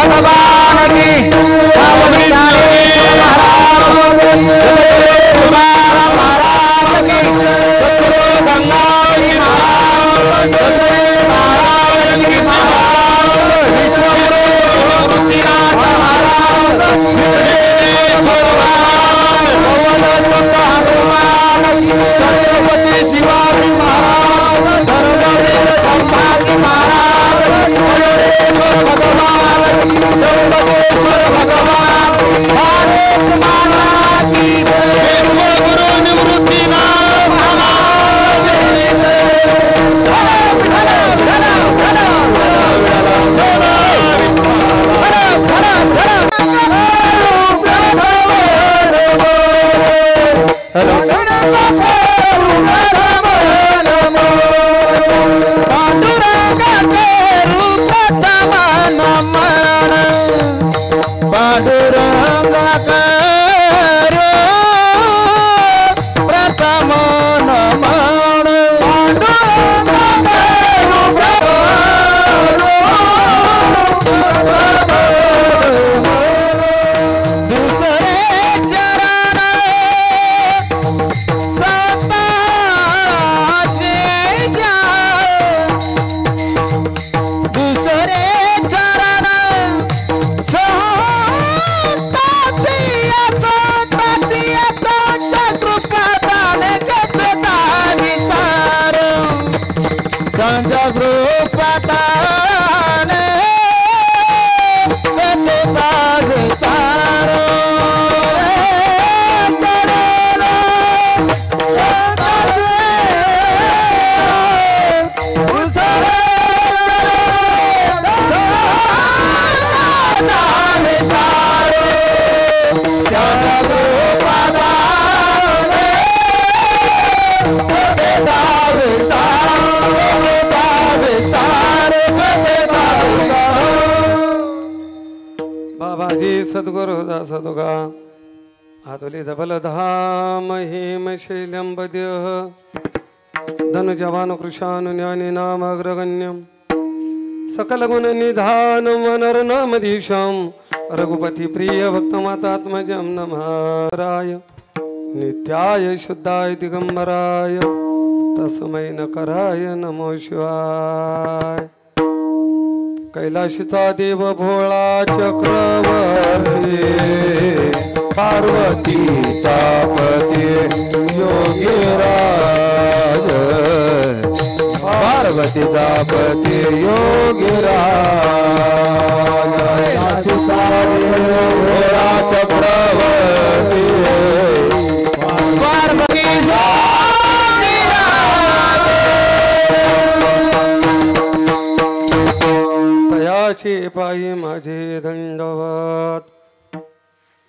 भगवान की सद्गुरु दास तुका हातुली धबल धाम हेम शैल्यं बद्यः धनुजवान कृशानु ज्ञानी नाम अग्रगण्यं सकल गुण निधान वनरनामधीशं रघुपति प्रिय भक्तमातात्मजं नमः नित्याय शुद्धाय दिगंबराय तस्मै नकराय नमो शिवाय। कैलाशीचा देव भोळा चक्रवर्ती पार्वतीचा पती योगीराज पार्वतीचा पती योगीराज भोळा चक्रवर्ती पार्वती पायी माझे दंडवत।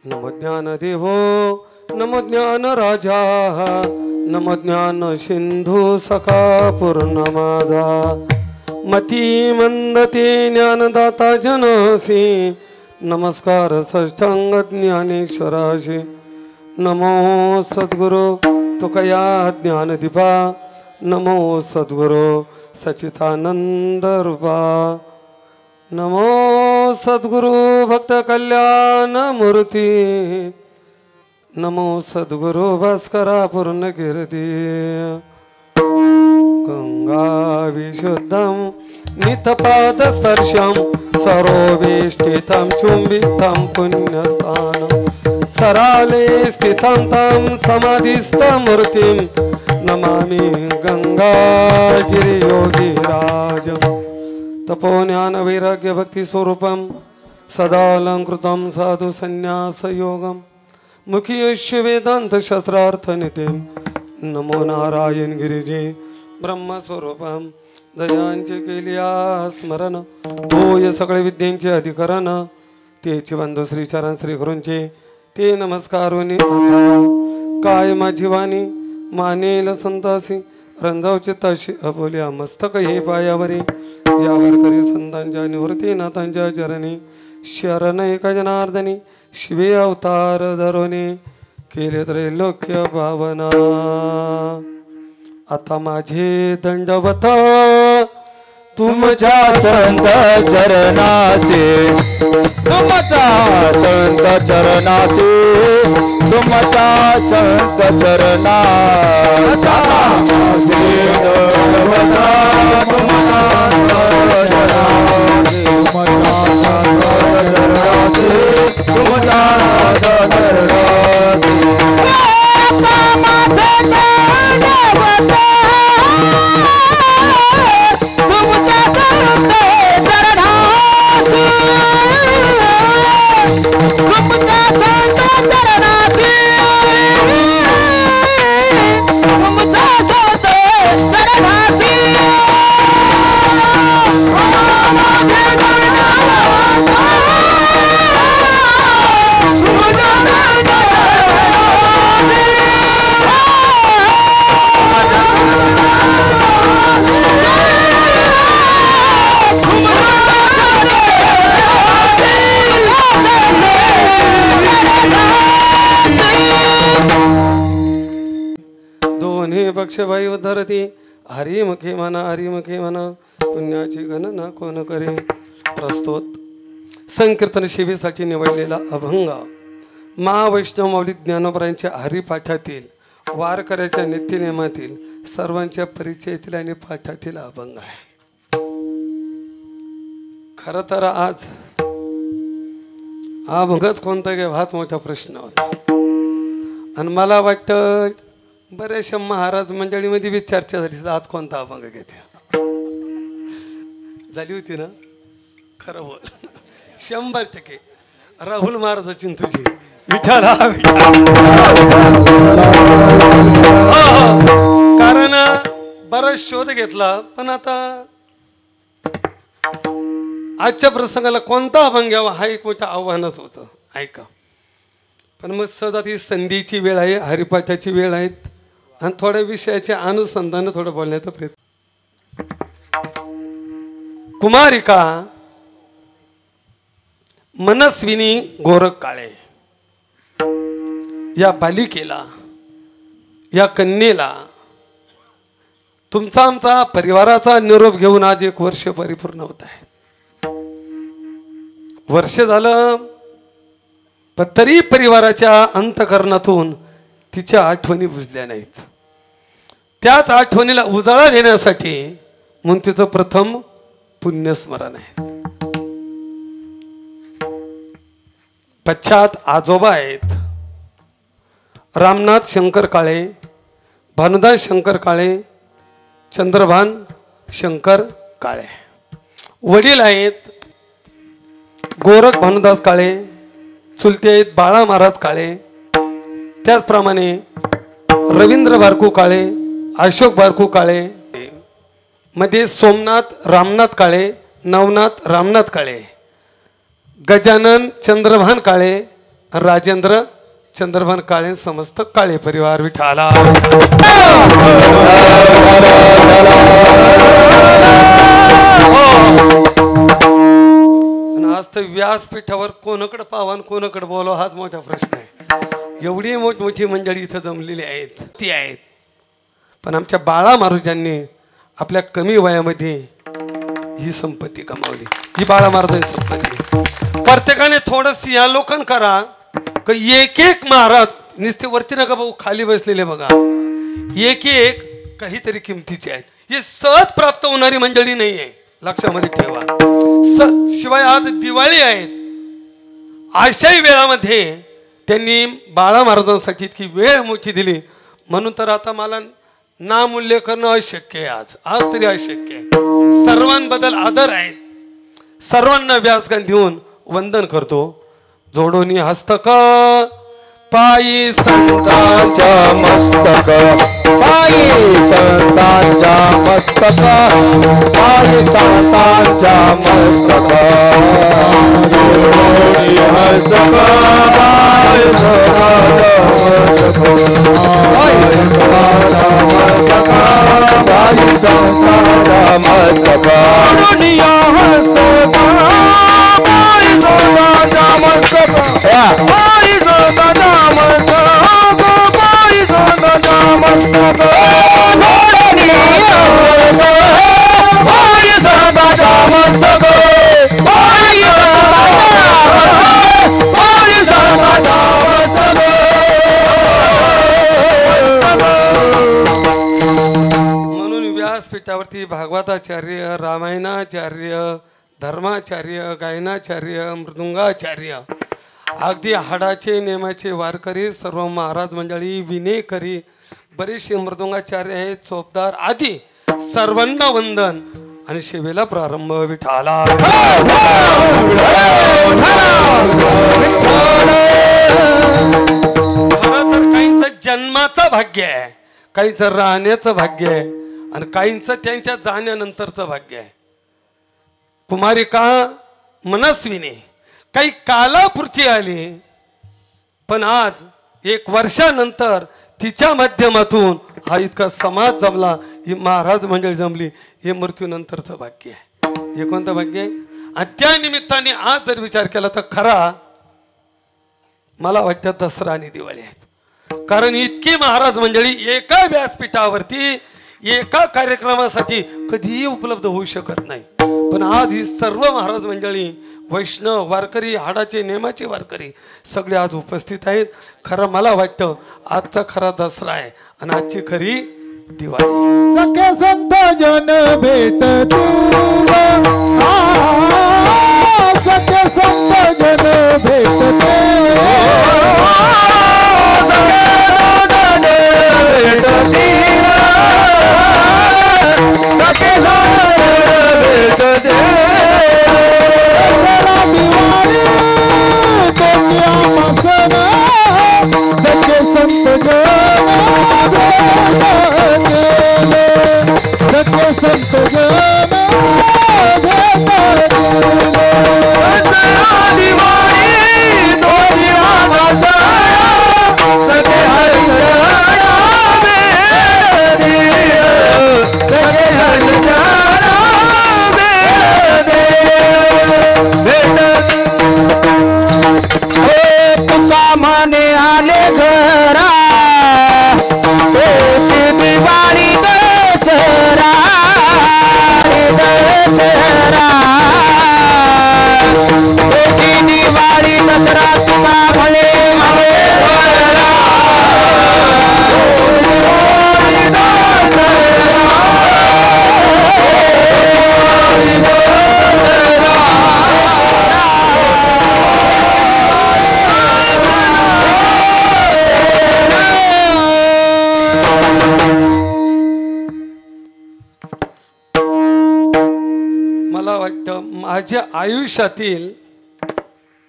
नमो ज्ञान देवो नमो ज्ञान राजा नमो ज्ञान सिंधू सखा पूर्ण माझा मती मंदते ज्ञानदाता जनसी नमस्कार षष्ठांग ज्ञानेश्वराशी। नमो सद्गुरु तुकया ज्ञानदीपा नमो सद्गुरु सच्चिदानंद रूपा नमो सद्गुरु भक्त कल्याण मूर्ती नमो सद्गुरु भास्करा पूर्ण कीर्ती। गंगा विशुद्धं नितपाद स्पर्शं सरोवेष्टितं चुंबितं पुण्यस्थानं सराले स्थितं तं समाधिस्थमूर्तिं नमामि गंगागिरियोगिराजम्। तपो ज्ञान वैराग्य भक्ति स्वरूपम सदालंकृतं साधु संन्यास योगम मुखियुष्य वेदांत शस्त्रार्थ नित्यं नमो नारायण गिरिजे ब्रह्म स्वरूपम दयांचे केलिया स्मरण होय सगळे विद्यांचे अधिकरण तेचे बंधू श्री चरण श्री गुरूंचे ते नमस्कारोनी काय माझी वाणी मानेल संतासी रंजाव चित्ताशी अबोल्या मस्तक हे पायावरी यावर करी संतांच्या निवृत्ती नाथांच्या चरणी शरण एका जनार्दनी शिवे अवतार धरोने केले त्रैलोक्य पावना। आता माझे दंडवत तुमच्या संत चरणाचे, तुमच्या संत चरणाचे, तुमच्या संत चरणाचे पक्षभाई धरती हरिमुखे म्हणा हरिमुखे म्हणा पुण्याची गणना कोण करे. प्रस्तुत संकीर्तन शिवेसाठी निवडलेला अभंग महावैष्णव माऊली ज्ञानोबरायांच्या हरिपाठातील वारकऱ्याच्या नित्यनेमातील सर्वांच्या परिचयातील आणि पाठातील अभंग आहे. खरं तर आज हा अभंगच कोणता घ्यावा हाच मोठा प्रश्न होता. आणि मला वाटतं बऱ्याचशा महाराज मंडळीमध्ये बी चर्चा झाली आज कोणता अभंग घेते झाली होती ना. खरं बोल 100% राहुल महाराजाची तुझी विठाला कारण बराच शोध घेतला पण आता आजच्या प्रसंगाला कोणता अभंग घ्यावा हा एक मोठं आव्हानच होतं. ऐका पण मग सहज ही संधीची वेळ आहे हरिपाठाची वेळ आहे आणि थोड्या विषयाच्या अनुसंधान थोडं बोलण्याचा प्रयत्न. कुमारिका मनस्विनी गोरख काळे या बालिकेला या कन्येला तुमचा आमचा परिवाराचा निरोप घेऊन आज 1 वर्ष परिपूर्ण होत आहे. वर्ष झालं पण तरी परिवाराच्या अंतःकरणातून तिच्या आठवणी बुजल्या नाहीत. त्याच आठवणीला उजाळा देण्यासाठी म्हणून तिचं प्रथम पुण्यस्मरण आहे. पश्चात आजोबा आहेत रामनाथ शंकर काळे, भानुदास शंकर काळे, चंद्रभान शंकर काळे. वडील आहेत गोरख भानुदास काळे, चुलते आहेत बाळा महाराज काळे, त्याचप्रमाणे रवींद्र बारकू काळे, अशोक बारकू काळे, मध्ये सोमनाथ रामनाथ काळे, नवनाथ रामनाथ काळे, गजानन चंद्रभान काळे, राजेंद्र चंद्रभान काळे, समस्त काळे परिवार विठाला. आज तर व्यासपीठावर कोणाकडे पावान कोणाकडे बोलावं हाच मोठा प्रश्न आहे. एवढी मोठी मंडळी इथं जमलेली आहेत ती आहेत पण आमच्या बाळा महाराजांनी आपल्या कमी वयामध्ये ही संपत्ती कमावली. ही बाळा महाराजांची संपत्ती. प्रत्येकाने थोडस या लोकांना करा की एक एक महाराज नुसते वरती नका भाऊ खाली बसलेले बघा एक एक काहीतरी किमतीचे आहेत. ही सहज प्राप्त होणारी मंडळी नाही आहे लक्षामध्ये ठेवा. शिवाय आज दिवाळी आहेत अशाही वेळामध्ये त्यांनी बाळा महाराजांसाठी इतकी वेळ मोठी दिली म्हणून तर आता मला नामूल्य करणं अशक्य आहे. आज तरी अशक्य आहे. सर्वांबद्दल आदर आहेत. सर्वांना व्यासगान देऊन वंदन करतो. जोडोनी हस्तक पायी संतांच्या मस्तक, पायी संतांच्या मस्तक, पायी संतांच्या मस्तक, जोडोनी हस्तक पायी संतांच्या मस्तक, पायी संतांच्या मस्तक, जोडोनी हस्तक पायी संतांच्या मस्तक, पायी संतांच्या मस्तक, पायी संतांच्या मस्तक, जोडोनी हस्तक पायी संतांच्या त्यावरती भागवताचार्य, रामायणाचार्य, धर्माचार्य, गायनाचार्य, मृदुंगाचार्य, अगदी हाडाचे नेमाचे वारकरी, सर्व महाराज मंडळी, विनेकरी, बरेचसे मृदुंगाचार्य आहेत, चोपदार आदी सर्वांना वंदन आणि सेवेला प्रारंभ. विठाला खरं तर काहींचं जन्माचं भाग्य आहे, काहींचं राहण्याचं भाग्य आहे आणि काहींचं त्यांच्या जाण्यानंतरचं भाग्य आहे. कुमारिका मनस्विनी काही कालापुरती आली, पण आज 1 वर्षानंतर तिच्या माध्यमातून हा इतका समाज जमला, ही महाराज मंडळी जमली, हे मृत्यूनंतरचं भाग्य आहे. हे कोणतं भाग्य आहे? आणि त्या निमित्ताने आज जर विचार केला तर खरा मला वाटतं दसरा आणि दिवाळी आहेत. कारण इतकी महाराज मंडळी एका व्यासपीठावरती एका कार्यक्रमासाठी कधीही उपलब्ध होऊ शकत नाही, पण आज ही सर्व महाराज मंडळी, वैष्णव, वारकरी, हाडाचे नेमाचे वारकरी सगळे आज उपस्थित आहेत. खरं मला वाटतं आजचा खरा दसरा आहे आणि आजची खरी दिवाळी. सखे संत जन भेटतील, सखे संत जन भेटतील, सखे संत माने आले घरा, दिवाळी दसरा, दसरा दिवाळी दसरा तुमा भले माझ्या आयुष्यातील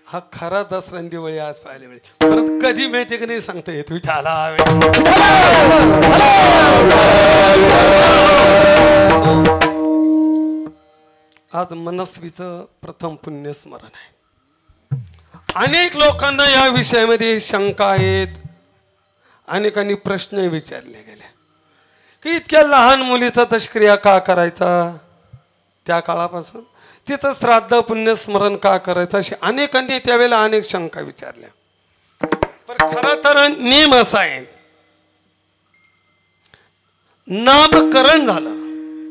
हा खरा दसरा आणि दिवाळी आज पाहायला मिळते. परत कधी मिळते की नाही सांगता येत. विठाला आज मनस्वीचं प्रथम पुण्यस्मरण आहे. अनेक लोकांना या विषयामध्ये शंका आहेत, अनेकांनी प्रश्न विचारले गेले की इतक्या लहान मुलीचा तशक्रिया का करायचा, त्या काळापासून तिचं श्राद्ध पुण्यस्मरण का करायचं, असे अनेकांनी त्यावेळेला अनेक शंका विचारल्या. पण खरं तर नियम असा आहे, नामकरण झालं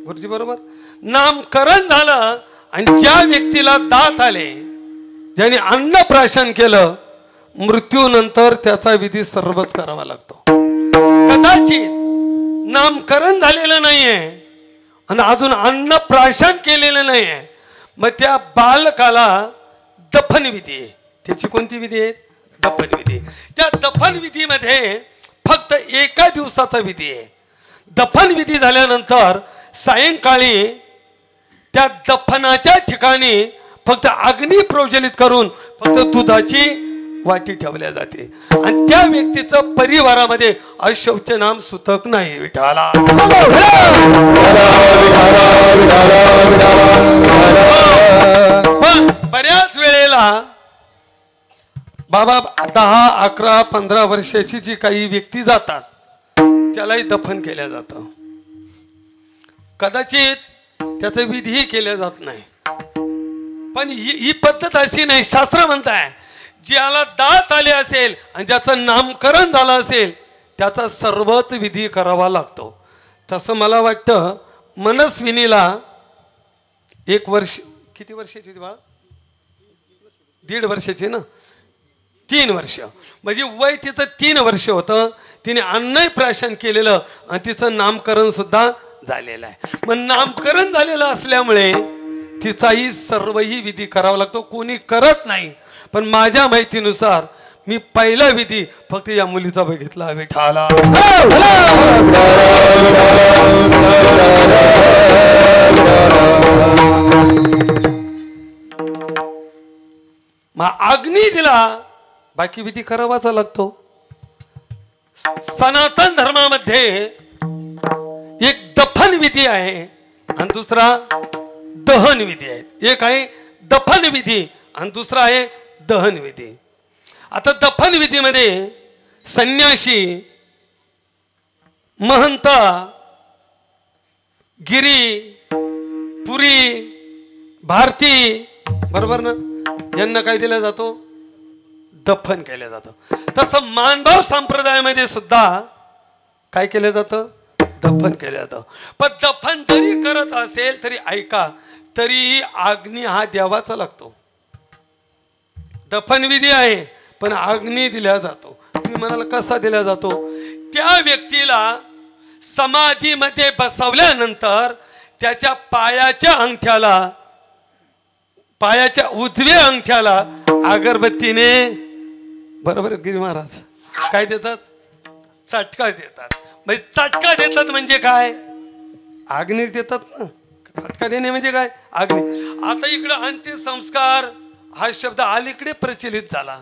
गुरुजी बरोबर, नामकरण झालं आणि ज्या व्यक्तीला दात आले, ज्याने अन्नप्राशन केलं, मृत्यूनंतर त्याचा विधी सर्वच करावा लागतो. कदाचित नामकरण झालेलं नाहीये आणि अजून अन्नप्राशन केलेलं नाहीये, मग त्या बालकाला दफन विधी आहे. त्याची कोणती विधी आहे? दफन विधी. त्या दफन विधीमध्ये फक्त एका दिवसाचा विधी आहे. दफन विधी झाल्यानंतर सायंकाळी त्या दफनाच्या ठिकाणी फक्त अग्नी प्रज्वलित करून फक्त दुधाची वाटी ठेवल्या जाते आणि त्या व्यक्तीचं परिवारामध्ये अशौच नाम सुतक नाही. विठाला पण बऱ्याच वेळेला बाबा 10, 11, 15 वर्षाची जी काही व्यक्ती जातात त्यालाही दफन केल्या जातं. कदाचित त्याचं विधीही केल्या जात नाही, पण ही पद्धत अशी नाही. शास्त्र म्हणताय ज्याला दात आले असेल आणि ज्याचं नामकरण झालं असेल त्याचा सर्वच विधी करावा लागतो. तसं मला वाटतं मनस्विनीला 1 वर्ष, किती वर्षाची होती बाळा? 1.5 वर्षाची ना, 3 वर्ष, म्हणजे वय तिचं 3 वर्ष होतं. तिने अन्नप्राशन केलेलं आणि तिचं नामकरण सुद्धा झालेला आहे. मग नामकरण झालेलं असल्यामुळे तिचाही सर्वही विधी करावा लागतो. कोणी करत नाही, पण माझ्या माहितीनुसार मी पहिला विधी फक्त या मुलीचा बघितला. विठाला मग अग्नी दिला, बाकी विधी करावाचा लागतो. सनातन धर्मामध्ये एक दफन विधी आहे आणि दुसरा दहन विधी आहे. एक आहे दफन विधी आणि दुसरा आहे दहन विधी. आता दफन विधीमध्ये संन्यासी, महंत, गिरी, पुरी, भारती, बरोबर ना, यांना काय दिला जातो? दफन केलं जातं. तसं मानभाव संप्रदायामध्ये सुद्धा काय केलं जातं? दफन केलं जातं. पण दफन जरी करत असेल तरी ऐका, तरीही अग्नी हा द्यावाचा लागतो. दफन विधी आहे पण अग्नी दिला जातो. तुम्ही म्हणाला कसा दिला जातो? त्या व्यक्तीला समाधीमध्ये बसवल्यानंतर त्याच्या पायाच्या अंगठ्याला, पायाच्या उजव्या अंगठ्याला अगरबत्तीने, बरोबर गिरी महाराज, काय देतात? चटका देतात. म्हणजे चटका देतात म्हणजे काय? अग्नीच देतात ना. चटका देणे म्हणजे काय? अग्नी. आता इकडे अंत्यसंस्कार हा शब्द अलीकडे प्रचलित झाला,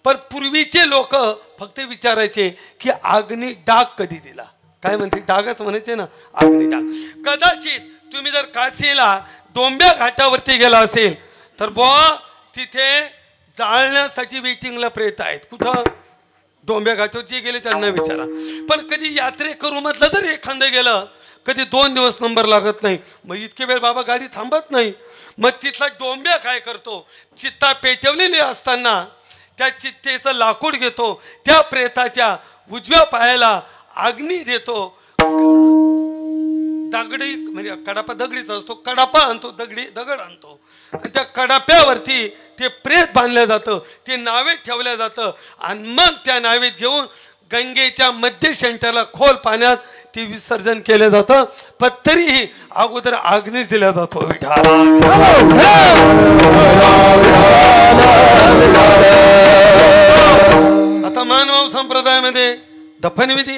पण पूर्वीचे लोक फक्त विचारायचे की अग्नी डाग कधी दिला. काय म्हणते? डागच म्हणायचे ना, अग्नी डाग. कदाचित तुम्ही जर काशीला डोंब्या घाटावरती गेला असेल तर बुवा तिथे जाळण्यासाठी वेटिंगला प्रेत आहेत. कुठं? डोंब्या घाटावर जे गेले त्यांना विचारा. पण कधी यात्रेकरू मधलं जर एखादं गेलं, कधी 2 दिवस नंबर लागत नाही, मग इतके वेळ बाबा गाडी थांबत नाही. मग तिथला डोंब्या काय करतो? चित्ता पेटवलेली असताना त्या चित्तेचं लाकूड घेतो, त्या प्रेताच्या उजव्या पायाला अग्नी देतो. दगडी म्हणजे कडापा दगडीचा असतो, कडापा आणतो, दगड आणतो आणि त्या कडाप्यावरती ते प्रेत बांधलं जातं, ते नावेत ठेवलं जातं आणि मग त्या नावेत घेऊन गंगेच्या मध्य सेंटरला खोल पाण्यात ते विसर्जन केलं जातं. पण तरीही अगोदर अग्नीच दिला जातो. आता मानव संप्रदायामध्ये दफन विधी,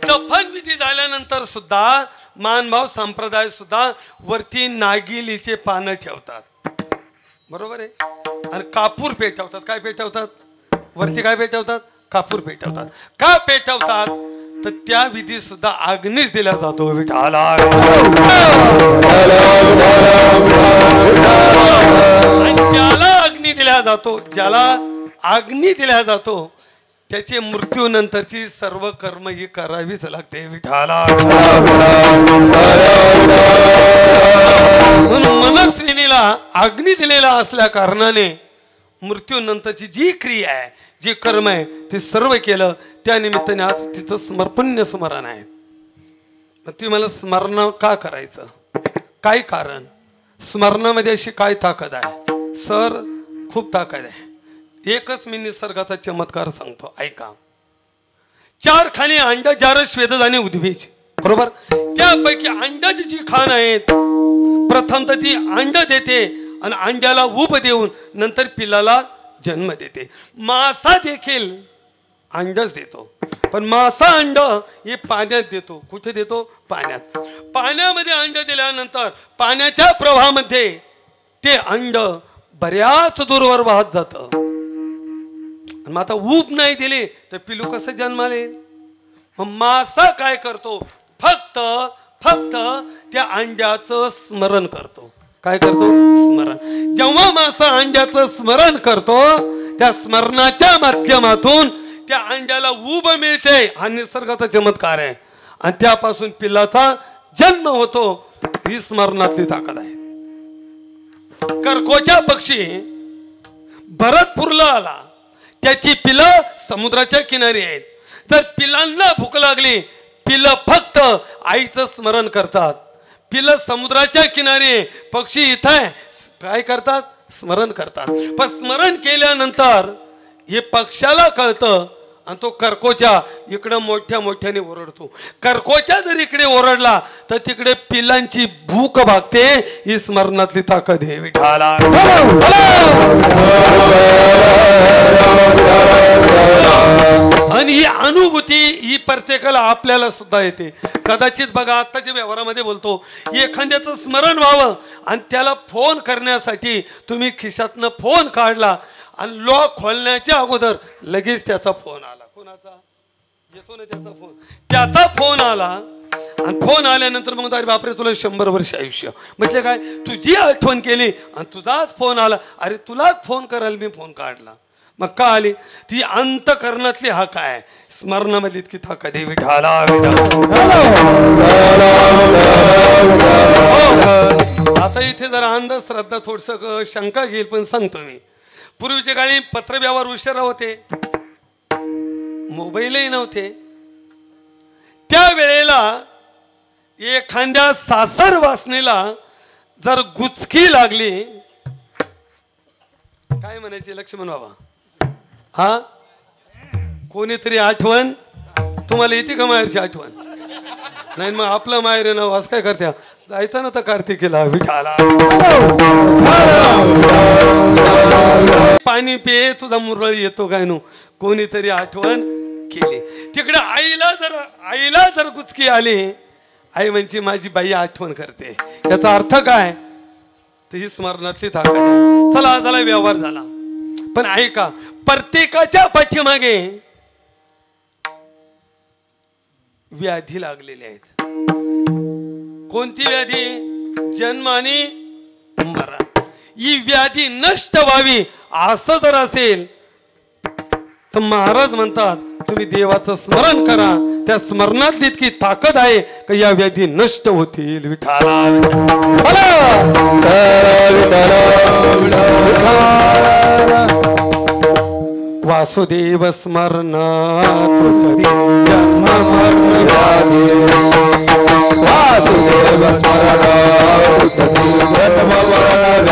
दफन विधी झाल्यानंतर सुद्धा मानभाव संप्रदाय सुद्धा वरती नागिलीचे पानं ठेवतात, बरोबर आहे, आणि कापूर पेटवतात. काय पेटवतात? वरती काय पेटवतात? कापूर पेटवतात. का पेटवतात? तर त्या विधी सुद्धा अग्नीच दिला जातो. विठाला ज्याला अग्नी दिला जातो, ज्याला अग्नी दिला जातो त्याचे मृत्यूनंतरची सर्व कर्म ही करावीच लागते. विठाला मनस्विनीला अग्नी दिलेला असल्या कारणाने मृत्यूनंतरची जी क्रिया आहे, जी कर्म आहे, ते सर्व केलं. त्या निमित्ताने आज तिचं समर्पण्य स्मरण आहे. तुम्ही मला स्मरण का करायचं? काय कारण? स्मरणामध्ये अशी काय ताकद आहे? सर, खूप ताकद आहे. एकच मी निसर्गाचा चमत्कार सांगतो, ऐका. 4 खाणी अंड, जार, श्वेतदाणे, उद्भिज, बरोबर. त्यापैकी अंडाची जी खाण आहेत, प्रथम तर ती अंड देते आणि अंड्याला उब देऊन नंतर पिल्लाला जन्म देते. मासा देखील अंडच देतो, पण मासा अंड हे पाण्यात देतो. कुठे देतो? पाण्यात. पाण्यामध्ये अंड दिल्यानंतर पाण्याच्या प्रवाहामध्ये ते अंड बऱ्याच दूरवर वाहत जातं. मग आता ऊब नाही दिली तर पिलू कसं जन्माले? मग मासा काय करतो? फक्त त्या अंड्याचं स्मरण करतो. काय करतो? स्मरण. जेव्हा मासा अंड्याचं स्मरण करतो, त्या स्मरणाच्या माध्यमातून त्या अंड्याला ऊब मिळते. हा निसर्गाचा चमत्कार आहे आणि त्यापासून पिल्लाचा जन्म होतो. ही स्मरणातली ताकद आहे. कर्कोच्या पक्षी भरतपूरला आला, त्याची पिलं समुद्राच्या किनारी आहेत. जर पिलांना भूक लागली, पिलं फक्त आईचं स्मरण करतात. पिलं समुद्राच्या किनारी, पक्षी इथं काय करतात? स्मरण करतात. पण स्मरण केल्यानंतर हे पक्षाला कळतं आणि तो कर्कोच्या इकडं मोठ्या मोठ्याने ओरडतो. कर्कोच्या जर इकडे ओरडला तर तिकडे पिलांची भूक भागते. ही स्मरणातली ताकद आहे विठाला. आणि ही अनुभूती ही प्रत्येकाला आपल्याला सुद्धा येते. कदाचित बघा आत्ताच्या व्यवहारामध्ये बोलतो एखाद्याचं स्मरण व्हावं आणि त्याला फोन करण्यासाठी तुम्ही खिशातनं फोन काढला आणि लॉक खोलण्याच्या अगोदर लगेच त्याचा फोन आला. कोणाचा येतो ना त्याचा फोन, त्याचा फोन आला आणि फोन आल्यानंतर मग अरे बापरे तुला 100 वर्ष आयुष्य. म्हणजे काय, तुझी आठवण केली आणि तुझाच फोन आला. अरे तुलाच फोन करायला मी फोन काढला. मग का आली ती अंतकरणातली हा काय स्मरणामध्ये इतकी ताकद आहे विठाला. आता इथे जरा अंधश्रद्धा थोडस शंका घेईल पण सांगतो मी. पूर्वीच्या काळी पत्रव्यवहार उशिरा होते, मोबाईलही नव्हते. त्यावेळेला एखाद्या सासर वासनेला जर गुचकी लागली, काय म्हणायचे लक्ष्मण बाबा, हा कोणीतरी आठवण तुम्हाला येते का माहेरची आठवण? नाही मग आपलं माहेर नाव असं काय करत्या, जायचं ना तर कार्तिकीला विठाला. पाणी पे तुझा मुरळ येतो काय नो, कोणीतरी आठवण केली. तिकडे आईला जर गुचकी आली, आई म्हणजे माझी बाई आठवण करते. याचा अर्थ काय, तर ही स्मरणातली ताकद आहे. चला झाला व्यवहार झाला. पण ऐका, प्रत्येकाच्या पाठीमागे व्याधी लागलेल्या आहेत. कोणती व्याधी? जन्म आणि मरण. ही व्याधी नष्ट व्हावी असं जर असेल तर महाराज म्हणतात तुम्ही देवाचं स्मरण करा. त्या स्मरणात इतकी ताकद आहे की या व्याधी नष्ट होतील विठाला. वासुदेव स्मरणात जन्म मरण व्याधी. वासुदेव स्मरणात जन्म मरण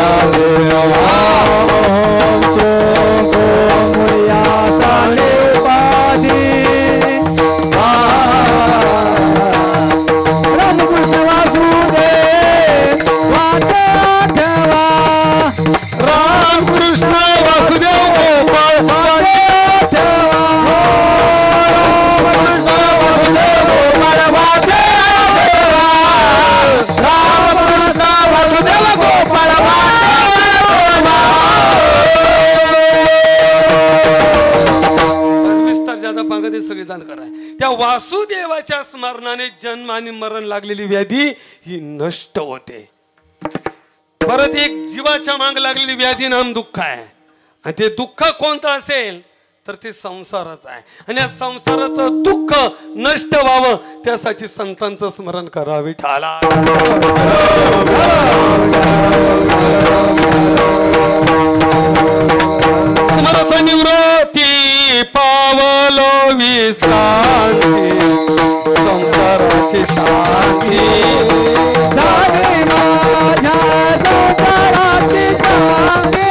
त्या वासुदेवाच्या स्मरणाने जन्म आणि मरण लागलेली व्याधी ही नष्ट होते. परत एक जीवाच्या माग लागलेली व्याधी नाम दुःख आहे. आणि ते दुःख कोणतं असेल तर ते संसाराचं आहे. आणि या संसाराचं दुःख नष्ट व्हावं त्यासाठी संतांचं स्मरण करावे ठाला. स्मरत निवृत्ती पावलो विश्रांती संसाराची शांती झाली माझ्या संसाराची शांती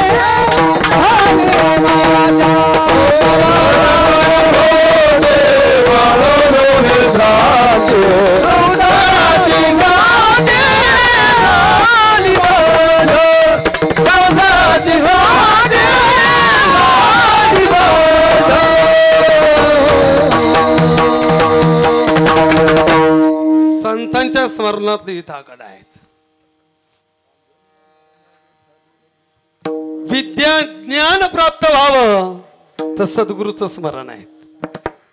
झाली माझ्या संतांच्या स्मरणातली ताकद आहे. विद्या ज्ञान प्राप्त व्हावं तर सद्गुरूचं स्मरण आहे.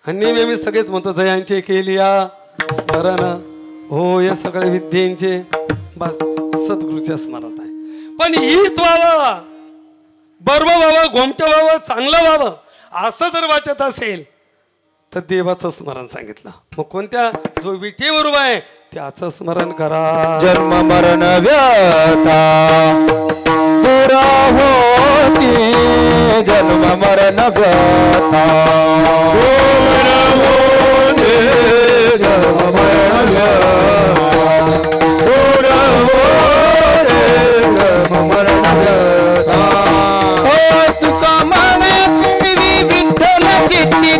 आणि नेहमी सगळेच म्हणतो जयांचे केलिया स्मरण हो या सगळ्या विद्येचे बस सद्गुरूच्या स्मरणात आहे. पण हित व्हावं, बरोबर व्हावं, गोमटं व्हावं, चांगलं व्हावं असं जर वाटत असेल तर देवाचं स्मरण सांगितलं. मग कोणत्या जो विटेवर उभा आहे त्याचं स्मरण करा. जन्म मरण व्यथा दूर होती जन्म मरण व्यथा दूर होती जन्म मरण व्यथा दूर होती जन्म मरण व्यथा. ओ तुका म्हणे तुम्ही विठ्ठल चित्ती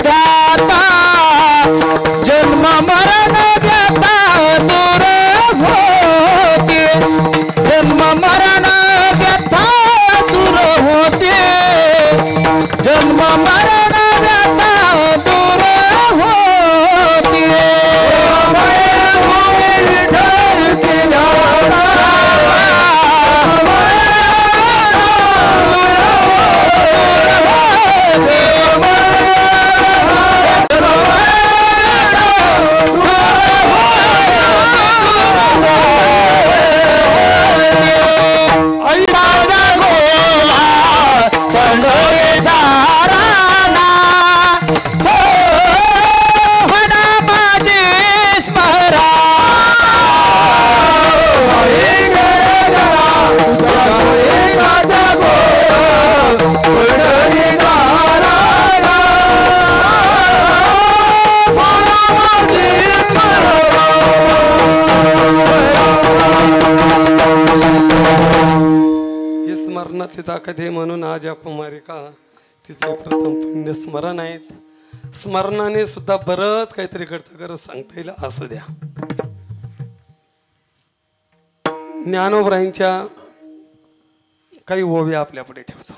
स्मरणातली ताकद आहे म्हणून आज या कुमारिका तिचे प्रथम पुण्य स्मरण आहेत. स्मरणाने सुद्धा बरंच काहीतरी घडतं करत सांगता येईल. असू द्या. ज्ञानोबरायांच्या काही ओव्या आपल्या पुढे ठेवतो.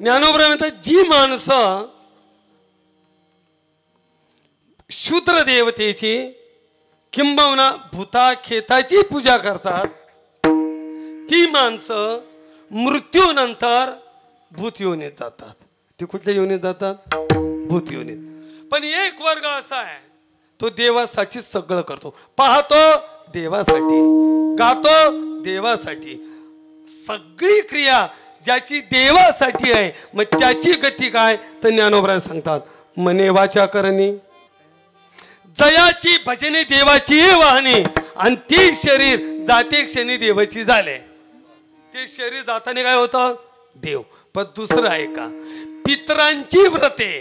ज्ञानोबराय म्हणतात जी माणसं शूद्र देवतेची किंबहुना भूता खेताची पूजा करतात ती माणसं मृत्यूनंतर भूत योनीत जातात. ती कुठल्या योनीत जातात? भूत योनीत. पण एक वर्ग असा आहे तो देवासाठी सगळं करतो, पाहतो देवासाठी, गातो देवासाठी, सगळी क्रिया ज्याची देवासाठी आहे. मग त्याची गती काय तर ज्ञानोबराय सांगतात मने वाचा करणी जयाची भजने देवाची वाहने आणि ती शरीर जाते क्षणी देवाची झाले. ते शरीर जाताने काय होतं? देव. पण दुसरं आहे का? पितरांची व्रते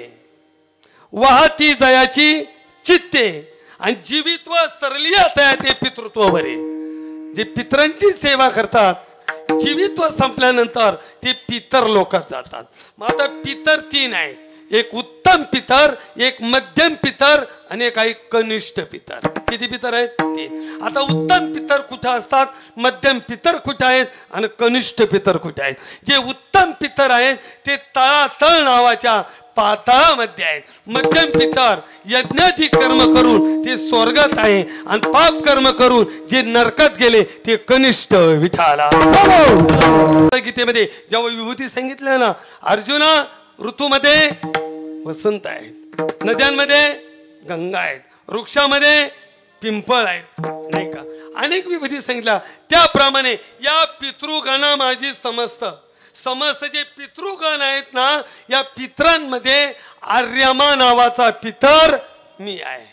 वाहती जयाची चित्ते आणि जीवित्व सरलियात आहे ते पितृत्व बरे. जे पितरांची सेवा करतात जीवित्व संपल्यानंतर ते पितर लोकात जातात. मग आता पितर तीन आहेत. एक उत्तम पितर, एक मध्यम पितर आणि एक आहे कनिष्ठ पितर. किती पितर आहेत? तीन. आता उत्तम पितर कुठे असतात, मध्यम पितर कुठे आहेत आणि कनिष्ठ पितर कुठे आहेत? जे उत्तम पितर आहेत ते तळातळ नावाच्या पाताळामध्ये आहेत. मध्यम पितर यज्ञाधिक कर्म करून ते स्वर्गात आहे आणि पाप कर्म करून जे नरकात गेले ते कनिष्ठ विठाला. गीतेमध्ये जेव्हा विभूती सांगितलं ना, अर्जुना ऋतूमध्ये वसंत आहेत, नद्यांमध्ये गंगा आहेत, वृक्षामध्ये पिंपळ आहेत, नाही का? अनेक विभूती सांगितल्या. त्याप्रमाणे या पितृगणा माझी समस्त जे पितृगण आहेत ना, या पितरांमध्ये आर्यमा नावाचा पितर मी आहे.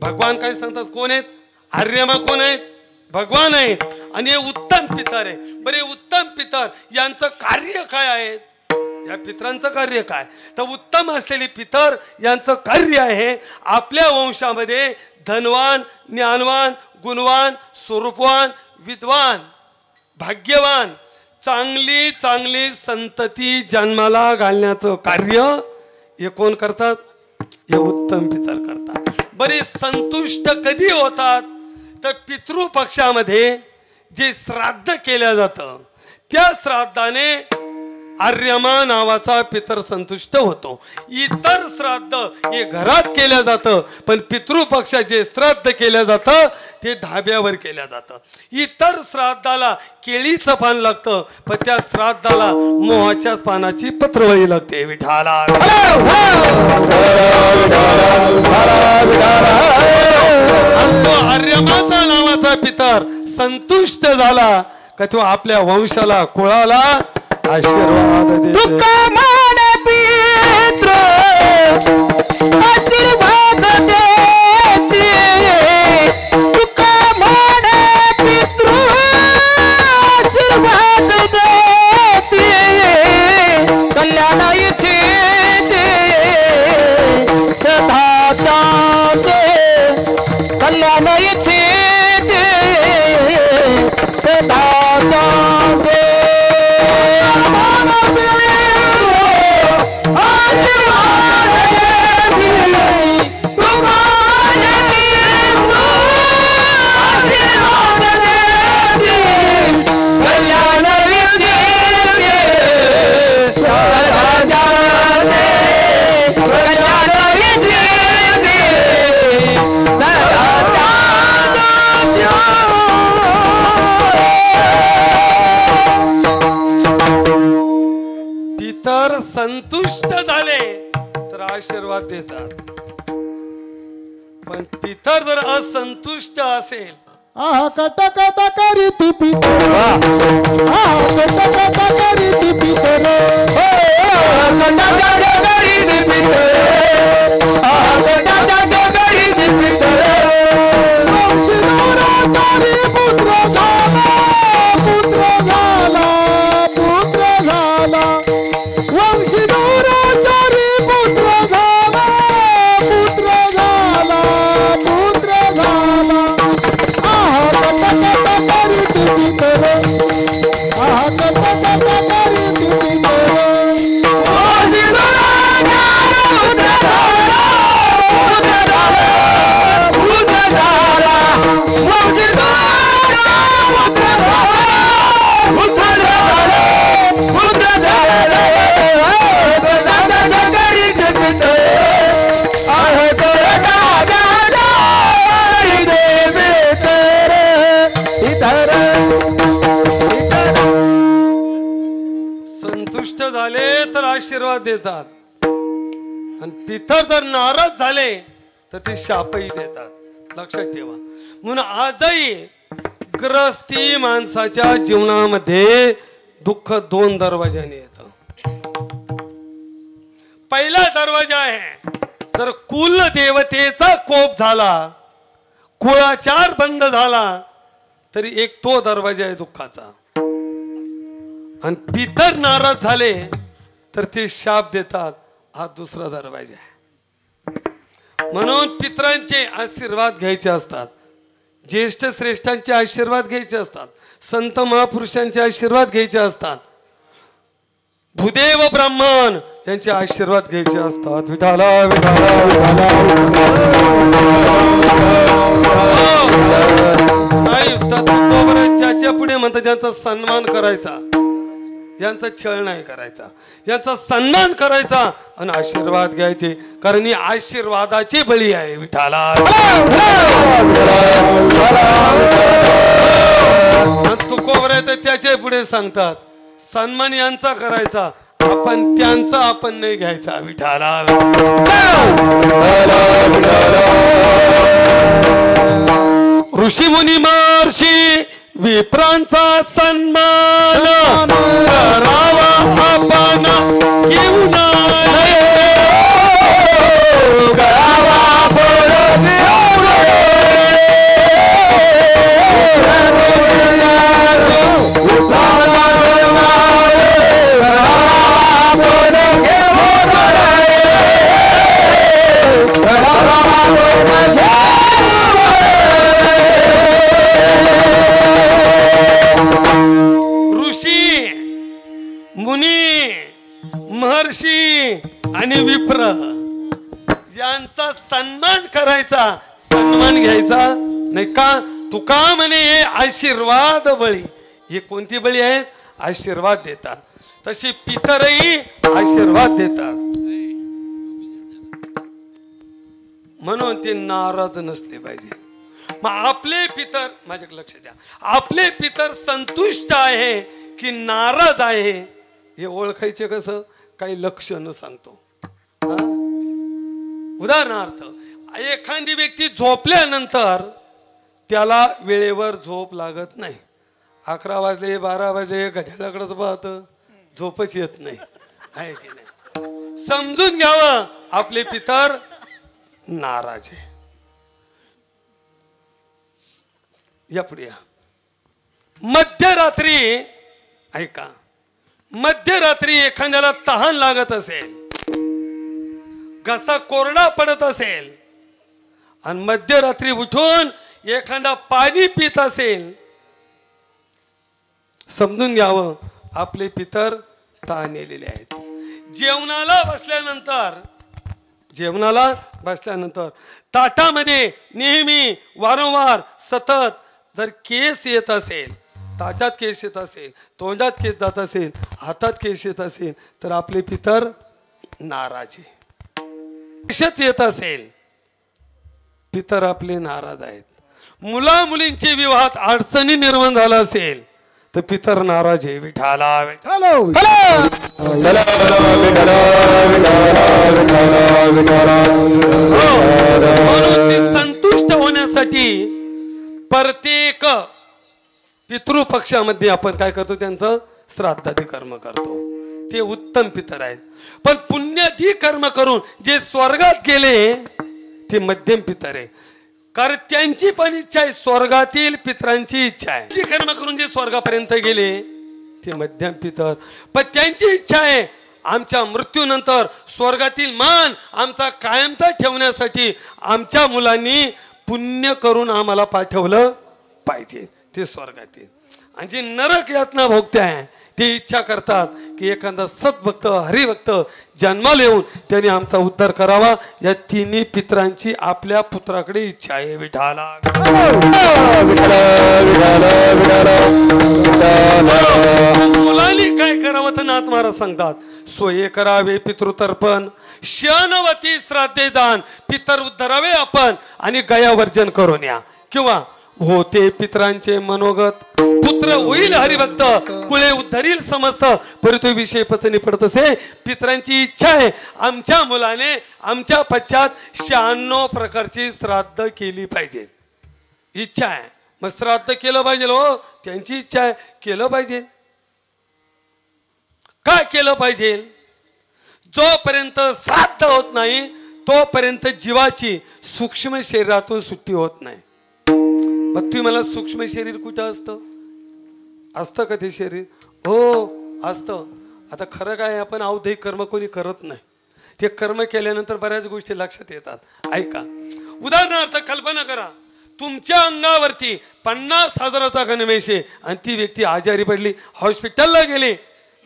भगवान काय सांगतात? कोण आहेत? आर्यमा कोण आहेत? भगवान आहेत. आणि हे उत्तम पितर आहे. बरे उत्तम पितर यांचं कार्य काय आहे? या पितरांचं कार्य काय? तर उत्तम असलेले पितर यांचं कार्य आहे आपल्या वंशामध्ये धनवान, ज्ञानवान, गुणवान, स्वरूपवान, विद्वान, भाग्यवान, चांगली चांगली संतती जन्माला घालण्याचं कार्य हे कोण करतात? हे उत्तम पितर करतात. बरे संतुष्ट कधी होतात? तर पितृपक्षामध्ये जे श्राद्ध केलं जातं त्या श्राद्धाने आर्यमा नावाचा पितर संतुष्ट होतो. इतर श्राद्ध हे घरात केलं जातं, पण पितृपक्षात जे श्राद्ध केलं जातं ते धाब्यावर केलं जातं. इतर श्राद्धाला केळीचं पान लागतं, पण त्या श्राद्धाला मोहाच्याच पानाची पत्रवळी लागते. विठाला आर्यमाचा नावाचा पितर संतुष्ट झाला का तो आपल्या वंशाला कुळाला आशीर्वाद देते. तुका मान पित्र आशीर्वाद देते. तुका मान पित्र आशीर्वाद देते. कल्याण इथे सदा जाते. कल्याण इथे सदा जाते. संतुष्ट झाले तर आशीर्वाद देतात, पण पितर जर असंतुष्ट असेल कट कट करी ती पितर. कट कट करी ती पितर. कट कट करी ती पितर. कट कट करी ती पितर. वंशधराचारी पुत्र झाला. पुत्र झाला. पुत्र झाला. वंशधराचारी पुत्र झाला. पुत्र झाला. पुत्र झाला. कट कट करी ती पितर. संतुष्ट झाले तर आशीर्वाद देतात आणि पितर जर नाराज झाले तर ते शापही देतात. लक्षात ठेवा. म्हणून आजही ग्रस्ती माणसाच्या जीवनामध्ये दुःख दोन दरवाजाने येतं. पहिला दरवाजा आहे, जर कुल देवतेचा कोप झाला, कुळाचार बंद झाला, तरी एक तो दरवाजा आहे दुःखाचा. आणि पितर नाराज झाले तर ते शाप देतात, हा दुसरा दरवाजा आहे. म्हणून पितरांचे आशीर्वाद घ्यायचे असतात, ज्येष्ठ श्रेष्ठांचे आशीर्वाद घ्यायचे असतात, संत महापुरुषांचे आशीर्वाद घ्यायचे असतात, भूदेव ब्राह्मण यांचे आशीर्वाद घ्यायचे असतात. विठाला विठाला विठाला त्याच्या पुढे म्हणतात त्यांचा सन्मान करायचा, यांचा छळ नाही करायचा, यांचा सन्मान करायचा आणि आशीर्वाद घ्यायचे, कारण ही आशीर्वादाची बळी आहे. विठाला तुकोबर आहे तर त्याच्या पुढे सांगतात सन्मान यांचा करायचा, आपण त्यांचा आपण नाही घ्यायचा. विठाला ऋषी मुनी महर्षी विप्रांचा सन्मान करावा आपण घेऊन करावा महर्षी आणि विप्र यांचा सन्मान करायचा, सन्मान घ्यायचा नाही का. तुका म्हणे हे आशीर्वाद बळी. हे कोणती बळी आहेत? आशीर्वाद देतात. तशी पितरही आशीर्वाद देतात. म्हणून ते नाराज नसले पाहिजे. मग आपले पितर, माझ्याकडे लक्ष द्या, आपले पितर संतुष्ट आहे की नाराज आहे हे ओळखायचे कसं? काही लक्षण सांगतो. उदाहरणार्थ, एखादी व्यक्ती झोपल्यानंतर त्याला वेळेवर झोप लागत नाही. 11 वाजले 12 वाजले घड्याळाकडेच पाहत, झोपच येत नाही, आहे की नाही? समजून घ्यावं आपले पितर नाराज आहे. या पुढे मध्यरात्री, ऐका, मध्यरात्री एखाद्याला तहान लागत असेल, घसा कोरडा पडत असेल आणि मध्यरात्री उठून एखादा पाणी पित असेल, समजून घ्यावं आपले पितर तहानलेले आहेत. जेवणाला बसल्यानंतर ताटामध्ये नेहमी वारंवार सतत जर केस येत असेल, ताटात केस येत असेल, तोंडात केस जात असेल, हातात केस येत असेल, तर आपले पितर नाराज आहे. केसच येत असेल, पितर आपले नाराज आहेत. मुला मुलींचे विवाहात अडचणी निर्माण झाला असेल तर पितर नाराज आहे. विठाला विठाला संतुष्ट होण्यासाठी प्रत्येक पितृपक्षामध्ये आपण काय करतो? त्यांचं श्राद्धादी कर्म करतो. ते उत्तम पितर आहेत. पण पुण्यादी कर्म करून जे स्वर्गात गेले ते मध्यम पितर आहे. कारण त्यांची पण इच्छा आहे, स्वर्गातील पितरांची इच्छा आहे. ती कर्म करून जे स्वर्गापर्यंत गेले ते मध्यम पितर. पण त्यांची इच्छा आहे आमच्या मृत्यूनंतर स्वर्गातील मान आमचा कायमचा ठेवण्यासाठी आमच्या मुलांनी पुण्य करून आम्हाला पाठवलं पाहिजे. ते स्वर्गातील. आणि जे नरक यातना भोगते आहे ते इच्छा करतात की एखादा सद्भक्त हरिभक्त जन्माला येऊन त्याने आमचा उद्धार करावा. या तिन्ही पितरांची आपल्या पुत्राकडे इच्छा आहे. विठाला मुलांनी काय करावं तर नाथ महाराज सांगतात, सोये करावे पितृतर्पण, शनवती श्राद्धे दान, पितर उद्धरावे आपण आणि गया वर्जन करून या. किंवा होते पितरांचे मनोगत, पुत्र होईल हरिभक्त, कुळे उद्धरील समस्त, परंतु विषय पचनी पडत असे. पितरांची इच्छा आहे आमच्या मुलाने आमच्या पश्चात 96 प्रकारची श्राद्ध केली पाहिजे. इच्छा आहे, मग श्राद्ध केलं पाहिजे. हो, त्यांची इच्छा आहे, केलं पाहिजे. काय केलं पाहिजे? जोपर्यंत श्राद्ध होत नाही तोपर्यंत जीवाची सूक्ष्म शरीरातून सुट्टी होत नाही. मग तुम्ही मला सूक्ष्म शरीर कुठं असतं का ते शरीर? हो असतं. आता खरं काय, आपण अवधेय कर्म कोणी करत नाही. ते कर्म केल्यानंतर बऱ्याच गोष्टी लक्षात येतात. ऐका, उदाहरणार्थ कल्पना करा, तुमच्या अंगावरती 50,000चा गणवेश आहे आणि ती व्यक्ती आजारी पडली, हॉस्पिटलला गेली,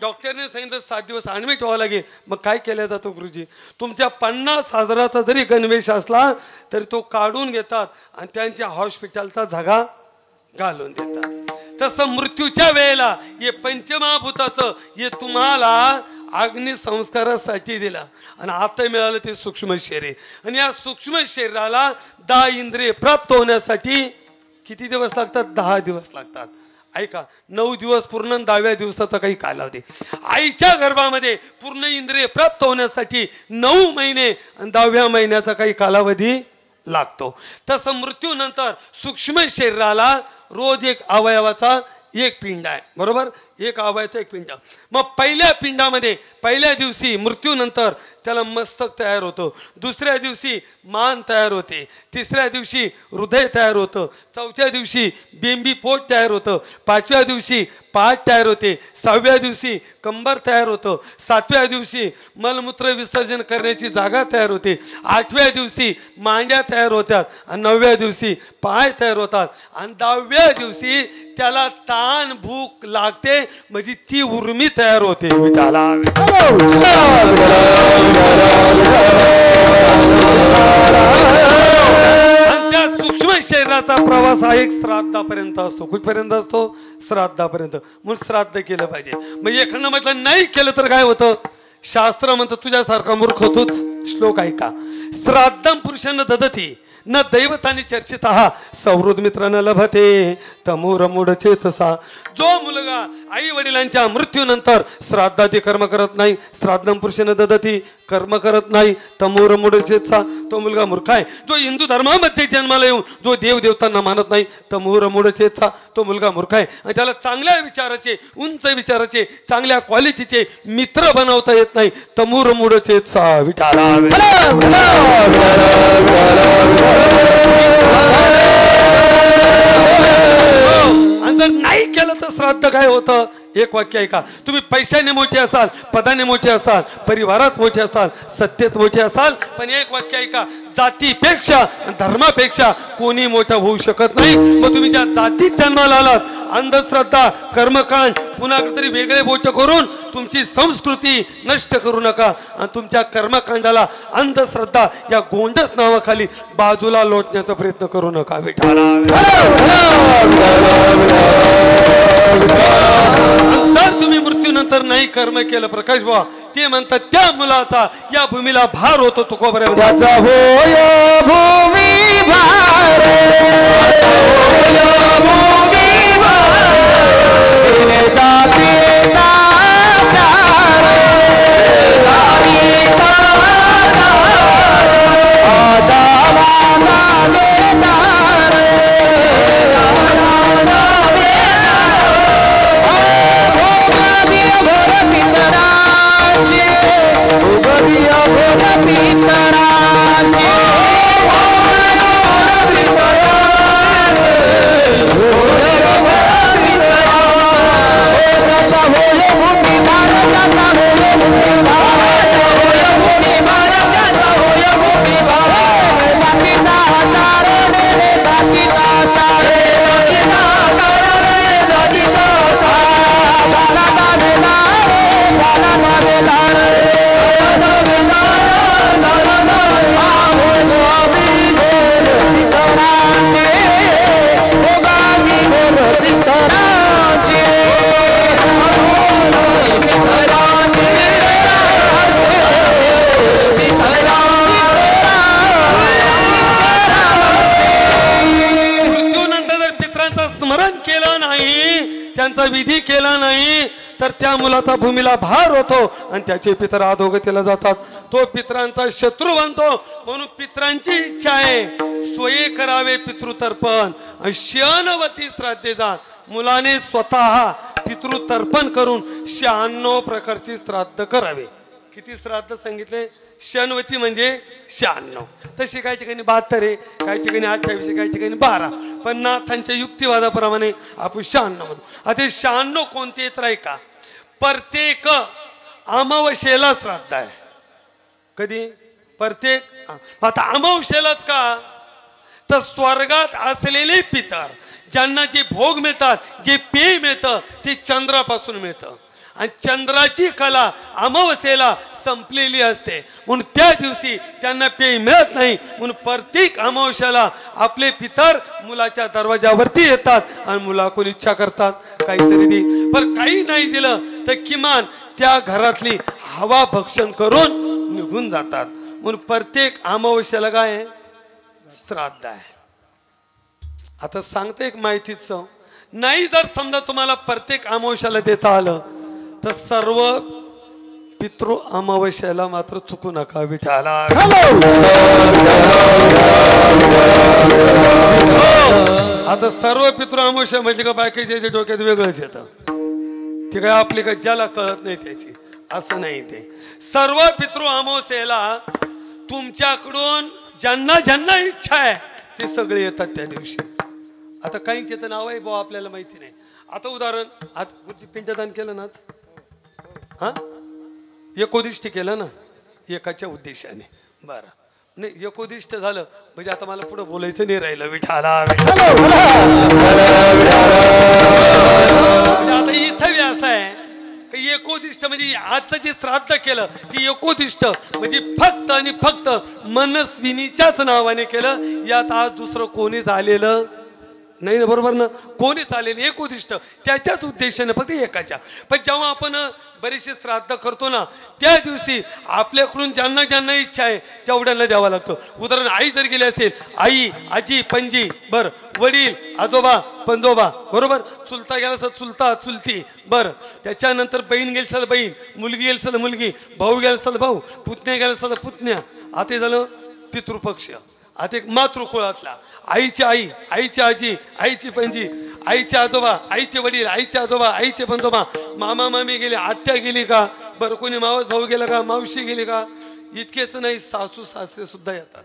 डॉक्टरने सांगितलं 7 दिवस ॲडमिट व्हावं लागेल. मग काय केलं जातं गुरुजी? तुमच्या 50,000चा जरी गणवेश असला तरी तो काढून घेतात आणि त्यांच्या हॉस्पिटलचा झगा घालून देतात. तसं मृत्यूच्या वेळेला हे पंचमहाभूताचं हे तुम्हाला अग्निसंस्कारासाठी दिला आणि आता मिळालं ते सूक्ष्म शरीर. आणि या सूक्ष्म शरीराला 10 इंद्रिय प्राप्त होण्यासाठी किती दिवस लागतात? 10 दिवस लागतात. ऐका, 9 दिवस पूर्ण, 10व्या दिवसाचा काही कालावधी. आईच्या गर्भामध्ये पूर्ण इंद्रिय प्राप्त होण्यासाठी 9 महिने आणि 10व्या महिन्याचा काही कालावधी लागतो. तसं मृत्यूनंतर सूक्ष्म शरीराला रोज एक अवयवाचा एक पिंड आहे, बरोबर? एक अवयवाचा एक पिंड. मग पहिल्या पिंडामध्ये पहिल्या दिवशी मृत्यूनंतर त्याला मस्तक तयार होतं, दुसऱ्या दिवशी मान तयार होते, तिसऱ्या दिवशी हृदय तयार होतं, चौथ्या दिवशी बेंबी पोट तयार होतं, 5व्या दिवशी पाठ तयार होते, 6व्या दिवशी कंबर तयार होतं, 7व्या दिवशी मलमूत्र विसर्जन करण्याची जागा तयार होते, 8व्या दिवशी मांड्या तयार होतात आणि 9व्या दिवशी पाय तयार होतात आणि 10व्या दिवशी त्याला ताण भूक लागते, म्हणजे ती उर्मी तयार होते. विठाला आणि त्या सूक्ष्म शरीराचा प्रवास हा एक श्राद्धापर्यंत असतो. कुठपर्यंत असतो? श्राद्धापर्यंत. म्हणून श्राद्ध केलं पाहिजे. मग एखादं म्हटलं नाही केलं तर काय होतं? शास्त्र म्हणतं तुझ्यासारखा मूर्ख होतोच. श्लोक ऐका, श्राद्धम पुरुषानं ददती न दैवतानी चर्चित सौहृद मित्रानं लभते तमोर मूढ चेतसा. जो मुलगा आई वडिलांच्या मृत्यूनंतर श्राद्धादी कर्म करत नाही, श्राद्धम पुरुषानं ददती, कर्म करत नाही, तमोर मूढ चेतसा, तो मुलगा मूर्ख आहे. जो हिंदू धर्मामध्ये जन्माला येऊन जो देवदेवतांना मानत नाही, तमोर मूढ चेतसा, तो मुलगा मूर्ख आहे. आणि त्याला चांगल्या विचाराचे, उंच विचाराचे, चांगल्या क्वालिटीचे मित्र बनवता येत नाही, तमोर मूढ चेतसा. विठाला आणि जर नाही केलं तर श्राद्ध काय होतं? एक वाक्य ऐका, तुम्ही पैशाने मोठे असाल, पदाने मोठे असाल, परिवारात मोठे असाल, सत्तेत मोठे असाल, पण एक वाक्य ऐका, जातीपेक्षा धर्मापेक्षा कोणी मोठा होऊ शकत नाही. मग तुम्ही ज्या जातीत जन्माला आलात, अंधश्रद्धा, कर्मकांड, पुन्हा तरी वेगळे बोट करून तुमची संस्कृती नष्ट करू नका आणि तुमच्या कर्मकांडाला अंधश्रद्धा या गोंडस नावाखाली बाजूला लोटण्याचा प्रयत्न करू नका. जर तुम्ही मृत्यूनंतर नाही कर्म केलं, प्रकाश भाऊ ते म्हणतात त्या मुलाचा या भूमीला भार होतो. तुकोबऱ्याचा होय भूमी भार, मुलाचा भूमीला भार होतो आणि त्याचे पितर अधोगतीला जातात. तो पितरांचा शत्रू बनतो. म्हणून पितरांची इच्छा आहे स्वये करावे पितृतर्पण. शनवती श्राद्धेचा मुलाने स्वतः पितृतर्पण करून 96 प्रकारची श्राद्ध करावे. किती श्राद्ध सांगितले? शनवती म्हणजे 96. तशी काही ठिकाणी 72 आहे, काही ठिकाणी 28, काही ठिकाणी 12. पण नाथांच्या युक्तिवादाप्रमाणे आपण 96 म्हणू. आता 96 कोणते येत राही का? प्रत्येक अमावस्येला श्राद्ध आहे. कधी? प्रत्येक. आता अमावस्येलाच का? तर स्वर्गात असलेले पितर ज्यांना जे भोग मिळतात, जे पेय मिळतं ते चंद्रापासून मिळतं. आणि चंद्राची कला अमावस्येला संपलेली असते. म्हणून त्या दिवशी त्यांना पेय मिळत नाही. म्हणून प्रत्येक अमावस्याला आपले पितर मुलाच्या दरवाजावरती येतात आणि मुलाकडून इच्छा करतात काहीतरी दे. पण काही नाही दिलं तर किमान त्या घरातली हवा भक्षण करून निघून जातात. म्हणून प्रत्येक अमावस्याला काय आहे? श्राद्ध आहे. आता सांगतो एक माहितीचं. नाही जर समजा तुम्हाला प्रत्येक अमावस्याला देता आलं तर सर्व पितृ अमावस्याला मात्र चुकू नका. विठाला आता सर्व पितृ अमावस्या म्हणजे का बाकीच्या डोक्यात वेगळंच येतं. ते काय आपली काय ज्याला कळत नाही त्याची असं नाही. ते सर्व पितृ अमावस्येला तुमच्याकडून ज्यांना ज्यांना इच्छा आहे ते सगळे येतात त्या दिवशी. आता काहींचे तर नाव आहे बुवा आपल्याला माहिती नाही. आता उदाहरण, आज पिंडदान केलं ना, हा एकोदिष्ट केलं ना एकाच्या उद्देशाने. बरं नाही एकोदिष्ट झालं म्हणजे आता मला पुढे बोलायचं नाही राहिलं. विठाला आता इथं व्यास आहे की एकोदिष्ट म्हणजे आजचं जे श्राद्ध केलं की एकोदिष्ट म्हणजे फक्त आणि फक्त मनस्विनीच्याच नावाने केलं. यात आज दुसरं कोणीच आलेलं नाही ना. बरोबर ना? कोणीच आलेलं एकोदिष्ट त्याच्याच उद्देशाने फक्त एकाच्या. पण जेव्हा आपण बरेचसे श्राद्ध करतो ना त्या दिवशी आपल्याकडून ज्यांना ज्यांना इच्छा आहे तेवढ्यांना द्यावं लागतं. उदाहरण आई जर गेली असेल, आई, आजी, पणजी, बर वडील, आजोबा, पंजोबा, बरोबर. चुलता गेला असेल चुलता, चुलती, बरं. त्याच्यानंतर बहीण गेली असेल बहीण, मुलगी गेली असेल मुलगी, भाऊ गेला असेल भाऊ, पुतण्या गेला असेल पुतण्या. आता झालं पितृपक्ष. आता एक मातृकुळातला आईची आई, आईची आजी, आईची पणजी, आईचे आजोबा, आईचे वडील, आईचे आजोबा, आईचे बंधोबा, मामा मामी गेले, आत्या गेली का, बरं कोणी मावस भाऊ गेला का, मावशी गेली का. इतकेच नाही सासू सासरे सुद्धा येतात.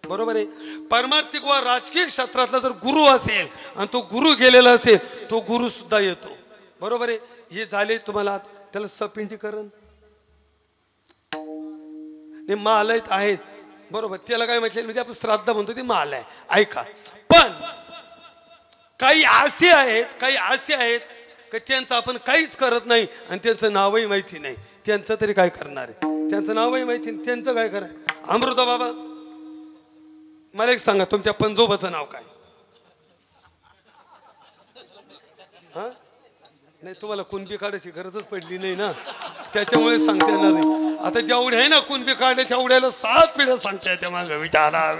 बरोबर आहे. परमार्थिक व राजकीय क्षेत्रातला जर गुरु असेल आणि तो गुरु गेलेला असेल तो गुरु सुद्धा येतो. बरोबर आहे. हे झाले तुम्हाला त्याला सपिंडीकरण मालयत आहेत. बरोबर. त्याला काय म्हटलं म्हणजे आपण श्राद्ध म्हणतो ते माल आहे. ऐका, पण काही असे आहेत, काही असे आहेत की त्यांचं आपण काहीच करत नाही आणि त्यांचं नावही माहिती नाही. त्यांचं तरी काय करणार आहे? त्यांचं नावही माहिती नाही, त्यांचं काय करायचं? अमृता बाबा मला एक सांगा, तुमच्या पंजोबाचं नाव काय? हा नाही तुम्हाला कुणबी काढायची गरजच पडली नाही ना त्याच्यामुळे सांगता येणार नाही. आता जेवढे आहे ना कुणबी काढले तेवढ्याला 7 पिढ्या सांगता येते मागं. विचारा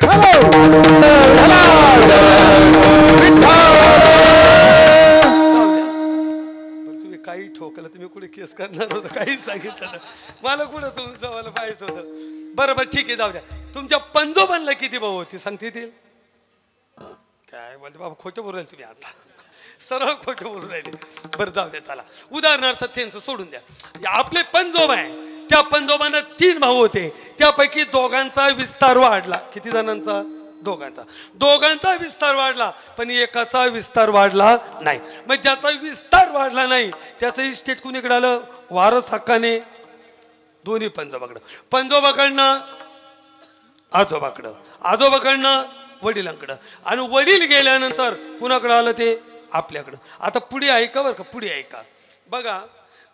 तुम्ही काही ठोकलं, तुम्ही कुठे केस करणार होतं, काही सांगितलं मला कुठं तुमचं मला पाहायचं होतं. बरोबर ठीक आहे जाऊ द्या. तुमच्या पंजोबांना किती भाऊ होती सांगते येतील? काय बोलते बाबा, खोटं बोलाल तुम्ही, आता सरळ खोटं बोलून राहिले. बरं जाऊ द्या चला. उदाहरणार्थ त्यांचं सोडून द्या. आपले पंजोबा आहे, त्या पंजोबांना 3 भाऊ होते. त्यापैकी दोघांचा विस्तार वाढला. किती जणांचा? दोघांचा. दोघांचा विस्तार वाढला पण एकाचा विस्तार वाढला नाही. मग ज्याचा विस्तार वाढला नाही त्याचं इस्टेट कुणीकडे आलं? वारस हक्काने दोन्ही पंजोबाकडं. पंजोबाकडनं आजोबाकडं, आजोबाकडनं वडिलांकडं, आणि वडील गेल्यानंतर कुणाकडं आलं? ते आपल्याकडं. आता पुढे ऐका बरं का, पुढे ऐका. बघा,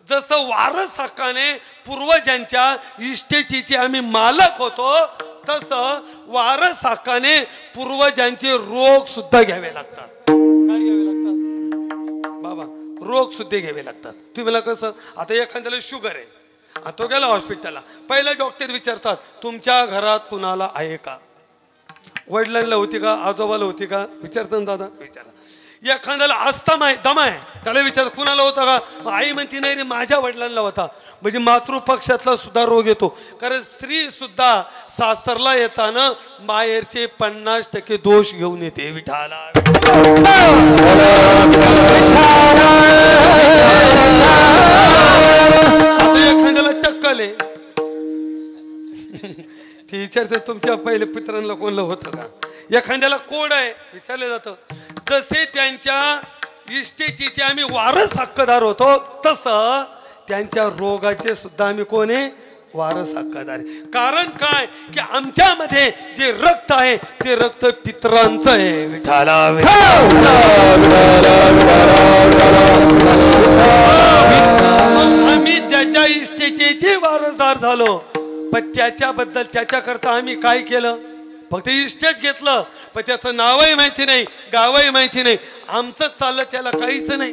जसं वारस हक्काने पूर्वजांच्या इस्टेटीचे आम्ही मालक होतो तसं वारस हक्काने पूर्वजांचे रोग सुद्धा घ्यावे लागतात. काय घ्यावे लागतात बाबा? रोग सुद्धा घ्यावे लागतात. तुम्ही मला कसं, आता एखाद्याला शुगर आहे, तो गेला हॉस्पिटलला, पहिला डॉक्टर विचारतात तुमच्या घरात कुणाला आहे का? वडिलांना होती का, आजोबाला होती का? विचारतात दादा, विचारा. एखाद्याला आस्था दम आहे, त्याला विचार कुणाला होता का? आई म्हणती नाही रे माझ्या वडिलांना होता. म्हणजे मातृपक्षातला सुद्धा रोग येतो. कारण स्त्री सुद्धा सासरला येताना माहेरचे 50% दोष घेऊन येते. विठाला एखाद्याला टक्कल आहे ती विचारते तुमच्या पहिले पित्रांना कोणलं होतं का? एखाद्याला कोड आहे विचारलं जातं. जसे त्यांच्या इस्टेटीचे आम्ही वारस हक्कदार होतो तसं त्यांच्या रोगाचे सुद्धा आम्ही कोण आहे? वारस हक्कदार. कारण काय की आमच्यामध्ये जे रक्त आहे ते रक्त पितरांचं आहे. विठाला आम्ही ज्याच्या इस्टेटीचे वारसदार झालो पण त्याच्याबद्दल त्याच्याकरता आम्ही काय केलं? फक्त इस्टेट घेतलं पण त्याचं नावही माहिती नाही, गावही माहिती नाही, आमचं चाललं त्याला काहीच नाही.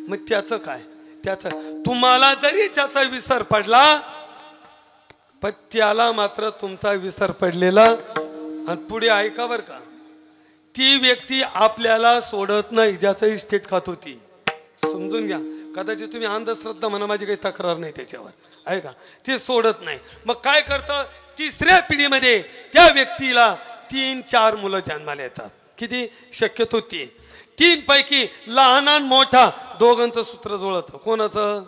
मग त्याचं काय? त्याचं तुम्हाला जरी त्याचा विसर पडला पण त्याला मात्र तुमचा विसर पडलेला. आणि पुढे ऐका बर का, ती व्यक्ती आपल्याला सोडत नाही ज्याचं इस्टेट खात होती. समजून घ्या. कदाचित तुम्ही अंधश्रद्धा म्हणा, माझी काही तक्रार नाही त्याच्यावर, आहे का? ते सोडत नाही. मग काय करतं? तिसऱ्या पिढीमध्ये त्या व्यक्तीला 3-4 मुलं जन्माला येतात. किती? शक्यतो 3. 3 पैकी लहान आणि मोठा दोघांचं सूत्र जुळतं. कोणाचं?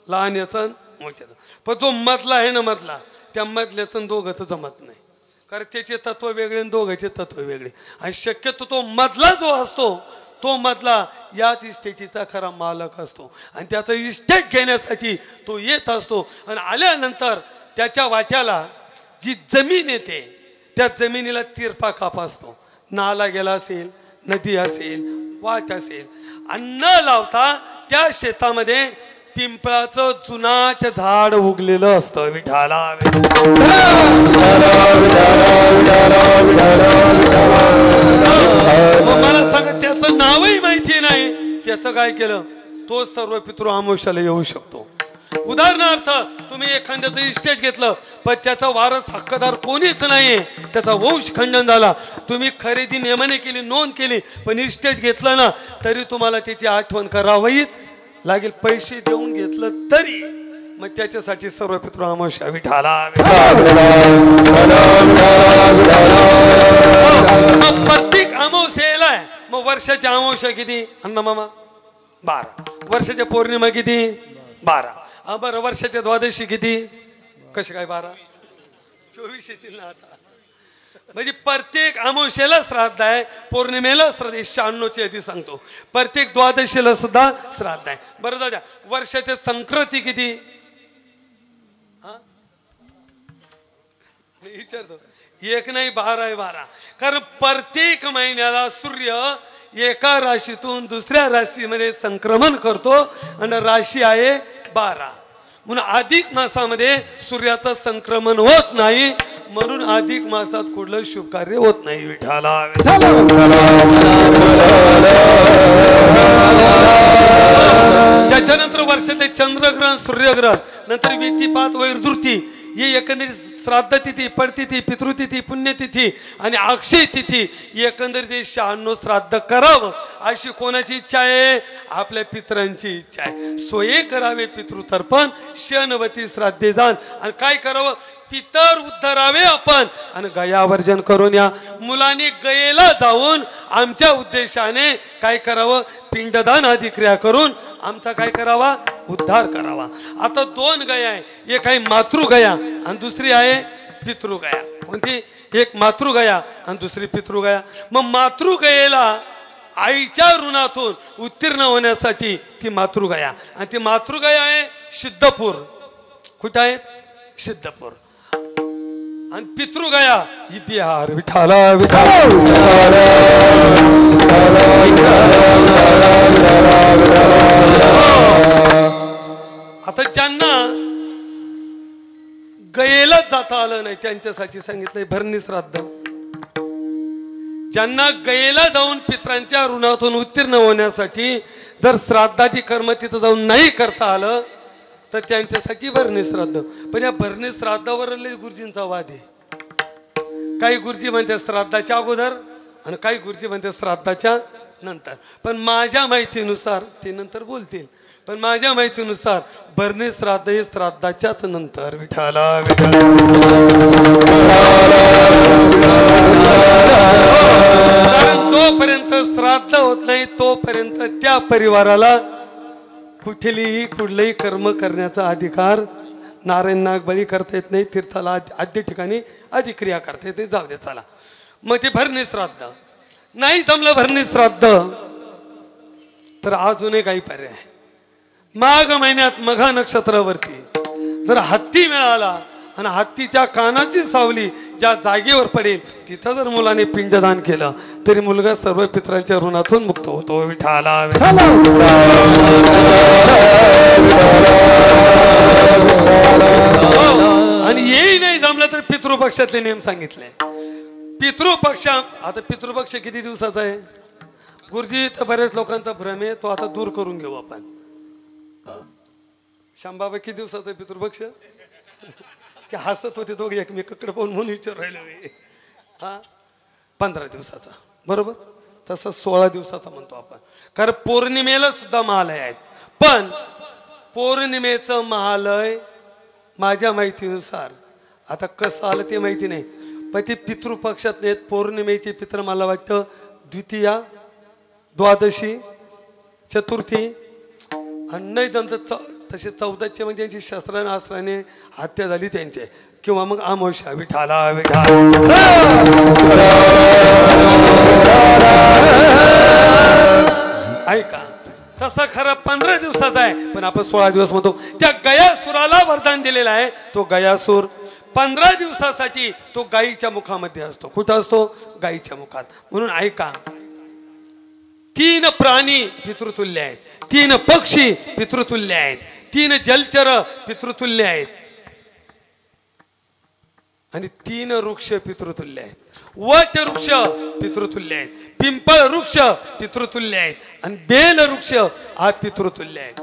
लहान याचं मोठ्याचं. पण जो मधला आहे ना, मधला, त्या मधल्याचं दोघांचं जमत नाही. कारण त्याचे तत्व वेगळे आणि दोघांचे तत्व वेगळे. आणि शक्यतो तो मधला जो असतो तो मधला याच इस्टेटीचा खरा मालक असतो आणि त्याचं इस्टेट घेण्यासाठी तो येत असतो. आणि आल्यानंतर त्याच्या वाट्याला जी जमीन येते त्या जमिनीला तिरपा काप असतो. नाला गेला असेल, नदी असेल, वाट असेल, आणि न लावता त्या शेतामध्ये पिंपळाचं जुनाट झाड उगलेलं असतं. विठाला मला सांग, त्याचं नावही माहिती नाही. त्याचं काय केलं? तो सर्व पितृ आमोशाला येऊ शकतो. उदाहरणार्थ तुम्ही एखाद्याचं इस्टेट घेतलं पण त्याचा वारस हक्कदार कोणीच नाहीये, त्याचा वंश खंडन झाला. तुम्ही खरेदी नियमाने केली, नोंद केली, पण इस्टेट घेतलं ना तरी तुम्हाला त्याची आठवण करावीच लागेल. पैसे देऊन घेतलं तरी. मग त्याच्यासाठी सर्व पितृ आमोशा. विठाला प्रत्येक अमावस्येला मग वर्षाची अमावस्या किती? अण्णा मामा 12. वर्षाच्या पौर्णिमा किती? 12. बरं, वर्षाच्या द्वादशी किती? कसे काय 12? 24 येतील ना आता. म्हणजे प्रत्येक अमावस्येला श्राद्ध आहे, पौर्णिमेला श्राद्ध, 96ची आधी सांगतो. प्रत्येक द्वादशीला सुद्धा श्राद्ध आहे. बरं दादा, वर्षाच्या संक्रांती किती? विचारतो. 1 नाही 12 आहे. 12. कारण प्रत्येक महिन्याला सूर्य एका राशीतून दुसऱ्या राशीमध्ये संक्रमण करतो आणि राशी आहे 12. म्हणून अधिक मासामध्ये सूर्याचं संक्रमण होत नाही, म्हणून अधिक मासात कुठलं शुभ कार्य होत नाही. विठाला त्याच्यानंतर वर्षाचे चंद्रग्रहण, सूर्यग्रहण, नंतर व्यतिपात, वैरदृती, हे एकंदरीत श्राद्ध तिथी, पडतिथी, पितृतिथी, पुण्यतिथी आणि अक्षय तिथी, एकंदरीत 96 श्राद्ध करावं अशी कोणाची इच्छा आहे? आपल्या पितरांची इच्छा आहे. सोये करावे पितृतर्पण, शनवती श्राद्धे जाण. आणि काय करावं? पितर उद्धरावे आपण आणि गयावर्जन करून या. मुलांनी गयेला जाऊन आमच्या उद्देशाने काय करावं? पिंडदान आदी क्रिया करून आमचा काय करावा? उद्धार करावा. आता 2 गया आहे. एक आहे मातृगया आणि दुसरी आहे पितृगया. कोणती? एक मातृगया आणि दुसरी पितृगया. मग मातृगयेला आईच्या ऋणातून उत्तीर्ण होण्यासाठी ती मातृगया, आणि ती मातृगया आहे सिद्धपूर. कुठं आहे? सिद्धपूर. आणि पितृगया ही बिहार. विठाला आता ज्यांना गयेला जाता आलं नाही त्यांच्यासाठी सांगितलंय भरणी श्राद्ध. ज्यांना गयेला जाऊन पितरांच्या ऋणातून उत्तीर्ण होण्यासाठी जर श्राद्धाची कर्म तिथं जाऊन नाही करता आलं तर त्यांच्यासाठी भरणी श्राद्ध. पण या भरणी श्राद्धावर गुरुजींचा वाद आहे. काही गुरुजी म्हणतात श्राद्धाच्या अगोदर आणि काही गुरुजी म्हणतात श्राद्धाच्या नंतर. पण माझ्या माहितीनुसार ते नंतर बोलतील, पण माझ्या माहितीनुसार भरणे श्राद्ध हे श्राद्धाच्याच नंतर. विठाला कारण जोपर्यंत श्राद्ध होत नाही तोपर्यंत त्या परिवाराला कुठलंही कर्म करण्याचा अधिकार नारायण नाग बळी करता येत नाही, तीर्थाला आद्य ठिकाणी अधिक्रिया करता येत नाही. जाऊ दे चला. मग ते भरणे श्राद्ध नाही जमलं, भरणे श्राद्ध तर अजूनही काही पर्याय. माघ महिन्यात मघा नक्षत्रावरती जर हत्ती मिळाला आणि हत्तीच्या कानाची सावली ज्या जागेवर पडेल तिथं जर मुलाने पिंडदान केलं तरी मुलगा सर्व पितरांच्या ऋणातून मुक्त होतो. विठाला आणि येही नाही जमलं तर पितृपक्षातले नियम सांगितले. पितृपक्ष आता पितृपक्ष किती दिवसाचा आहे गुरुजी? तर बऱ्याच लोकांचा भ्रम आहे, तो आता दूर करून घेऊ आपण. शांबाबा किती दिवसाचा आहे पितृपक्ष? ते हसत होते दोघे एकमेकाकडे पाहून म्हणून विचार राहिले. हा 15 दिवसाचा बरोबर. तसं 16 दिवसाचा म्हणतो आपण, कारण पौर्णिमेला सुद्धा महालय आहेत. पण पौर्णिमेचं महालय माझ्या माहितीनुसार आता कसं आलं ते माहिती नाही, पण ते पितृपक्षात नाहीत. पौर्णिमेचे पित्र मला वाटतं द्वितीया, द्वादशी, चतुर्थी आणि नाही जमत तसे 14चे म्हणजे त्यांची शस्त्राने हत्या झाली त्यांचे, किंवा मग अमावस्या. विठाला ऐका तसं खरं 15 दिवसाचा आहे, पण आपण 16 दिवस म्हणतो. त्या गयासुराला वरदान दिलेलं आहे. तो गयासूर 15 दिवसासाठी तो गायीच्या मुखामध्ये असतो. कुठं असतो? गायीच्या मुखात. म्हणून ऐका, 3 प्राणी पितृतुल्य आहेत, 3 पक्षी पितृतुल्य आहेत, 3 जलचर पितृतुल्य आहेत आणि 3 वृक्ष पितृतुल्य आहेत. वट वृक्ष पितृतुल्य आहेत, पिंपळ वृक्ष पितृतुल्य आहेत आणि बेल वृक्ष हा पितृतुल्य आहेत.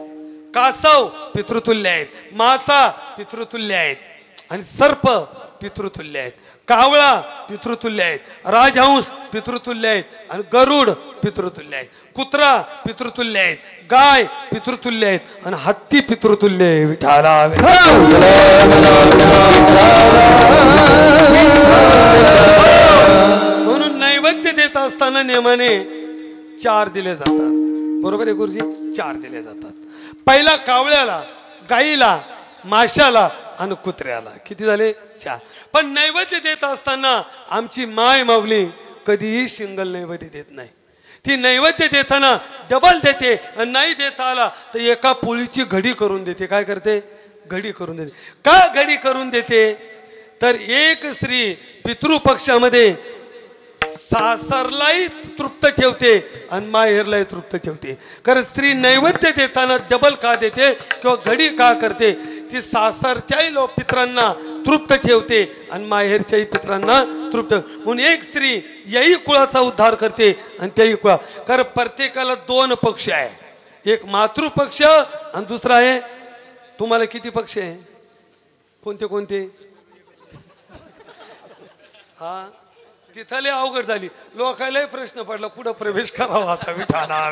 कासव पितृतुल्य आहेत, मासा पितृतुल्य आहेत आणि सर्प पितृतुल्य आहेत. कावळा पितृतुल्य आहेत, राजहंस पितृतुल्य आहेत आणि गरुड पितृतुल्य आहेत. कुत्रा पितृतुल्य आहेत, गाय पितृतुल्य आहेत आणि हत्ती पितृतुल्य आहे. विठाला म्हणून नैवेद्य देत असताना नियमाने 4 दिले जातात. बरोबर आहे गुरुजी? 4 दिले जातात. पहिला कावळ्याला, गाईला, माशाला आणि कुत्र्याला. किती झाले? 4. पण नैवेद्य देत असताना आमची माय माऊली कधीही सिंगल नैवेद्य देत नाही. ती नैवेद्य देताना डबल देते आणि नाही देता आला तर एका पोळीची घडी करून देते. काय करते? घडी करून देते. का घडी करून देते? तर एक स्त्री पितृपक्षामध्ये सासरलाही तृप्त ठेवते आणि माहेरलाही तृप्त ठेवते. कारण स्त्री नैवेद्य देताना डबल का देते किंवा घडी का करते? ती सासरच्याही पित्रांना तृप्त ठेवते आणि माहेरच्याही पित्रांना तृप्त. म्हणून एक स्त्री याही कुळाचा उद्धार करते आणि त्याही कुळा. कारण प्रत्येकाला 2 पक्ष आहे, एक मातृपक्ष आणि दुसरा आहे. तुम्हाला किती पक्ष आहे? कोणते कोणते? हा तिथले अवघड झाली. लोकांनाही प्रश्न पडला पुढे प्रवेश करावा. आता विठाला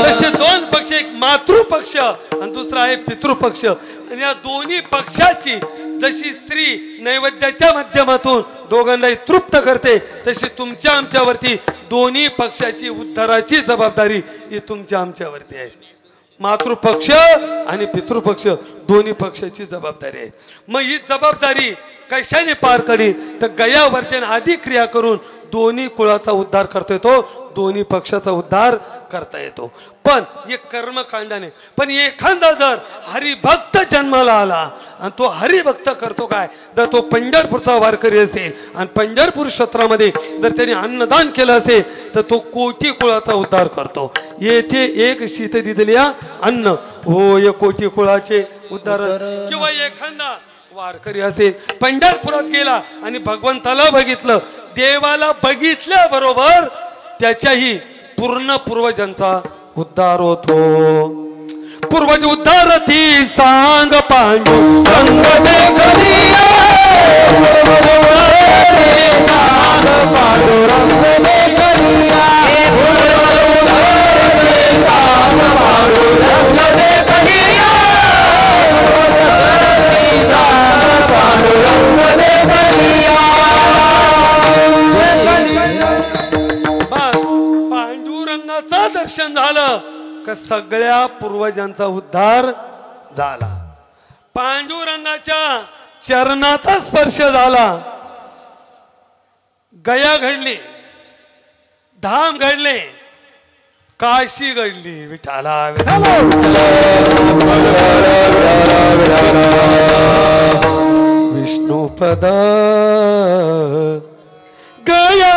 तसे 2 पक्ष, एक मातृपक्ष आणि दुसरा आहे पितृपक्ष. आणि या दोन्ही पक्षाची जशी स्त्री नैवेद्याच्या माध्यमातून दोघांनाही तृप्त करते तशी तुमच्या आमच्यावरती दोन्ही पक्षाची उद्धाराची जबाबदारी ही तुमच्या आमच्यावरती आहे. मातृपक्ष आणि पितृपक्ष दोन्ही पक्षाची जबाबदारी आहे. मग ही जबाबदारी कशाने पार करी? तर गया वर्जन आदी क्रिया करून दोन्ही कुळाचा उद्धार करता येतो, दोन्ही पक्षाचा उद्धार करता येतो. पण हे कर्मकांडाने. पण एखादा जर हरिभक्त जन्माला आला आणि तो हरिभक्त करतो काय? जर तो पंढरपूरचा वारकरी असेल आणि पंढरपूर क्षेत्रामध्ये जर त्याने अन्नदान केलं असेल तर तो कोटी कुळाचा उद्धार करतो. येथे एक शीत दिलेल्या अन्न होय कोटी कुळाचे उद्धार. किंवा एखादा वारकरी असेल पंढरपुरात गेला आणि भगवंताला बघितलं, देवाला बघितल्याबरोबर त्याच्याही पूर्ण पूर्वजांचा उद्धार होतो. पूर्वज उद्धारती सांग पांडू पांडुरंगाचं दर्शन झालं का सगळ्या पूर्वजांचा उद्धार झाला. पांडुरंगाच्या चरणाचा स्पर्श झाला. गया घडली, धाम घडले, काशी घडली. विठाला विष्णुपद गया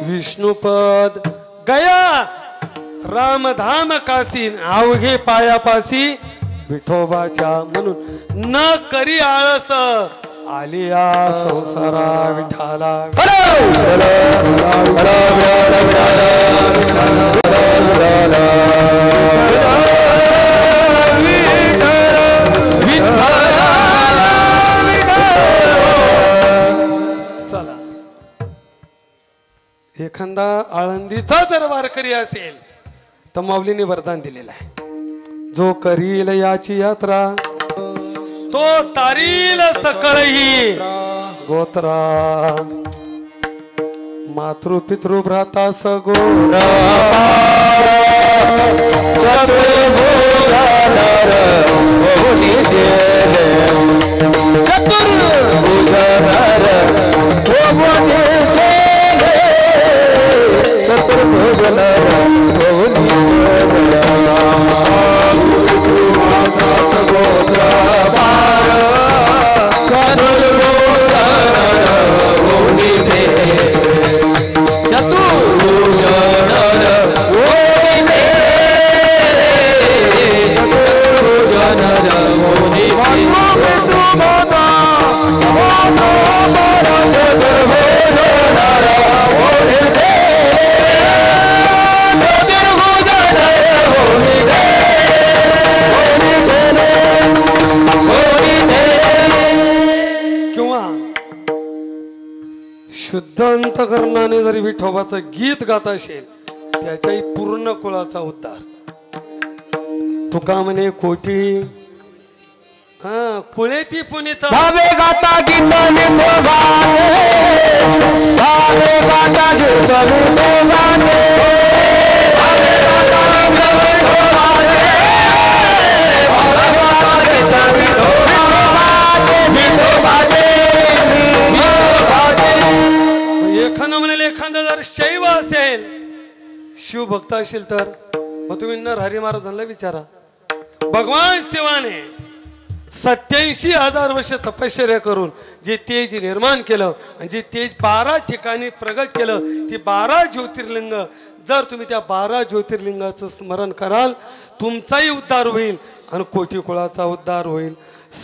विष्णुपद गया रामधाम काशी अवघे पायापासी विठोबाच्या म्हणून न करी आळस आलिया संसारा विठाला चला. एखादा आळंदीचा जर वारकरी असेल तर माऊलीने वरदान दिलेलं आहे, जो करील याची यात्रा तो तारील सकळही गोत्रा. मातृ पितृ भ्राता सगोरा शुद्ध अंतकरणाने जरी विठोबाचं गीत गात असेल त्याच्याही पूर्ण कुळाचा उद्धार. तुका म्हणे कोटी कुळे ती पुनीत भावे गाता गीताने भावे गाता गीताने एखादा म्हणाल एखादा जर शैव असेल शिवभक्त असेल तर मग तुम्ही नरहरी महाराजांना विचारा. भगवान शिवाने 87,000 वर्ष तपश्चर्या करून जे तेज निर्माण केलं आणि जे तेज 12 ठिकाणी प्रगट केलं, ती 12 ज्योतिर्लिंग, जर तुम्ही त्या 12 ज्योतिर्लिंगाचं स्मरण कराल तुमचाही उद्धार होईल आणि कोटी कुळाचा उद्धार होईल.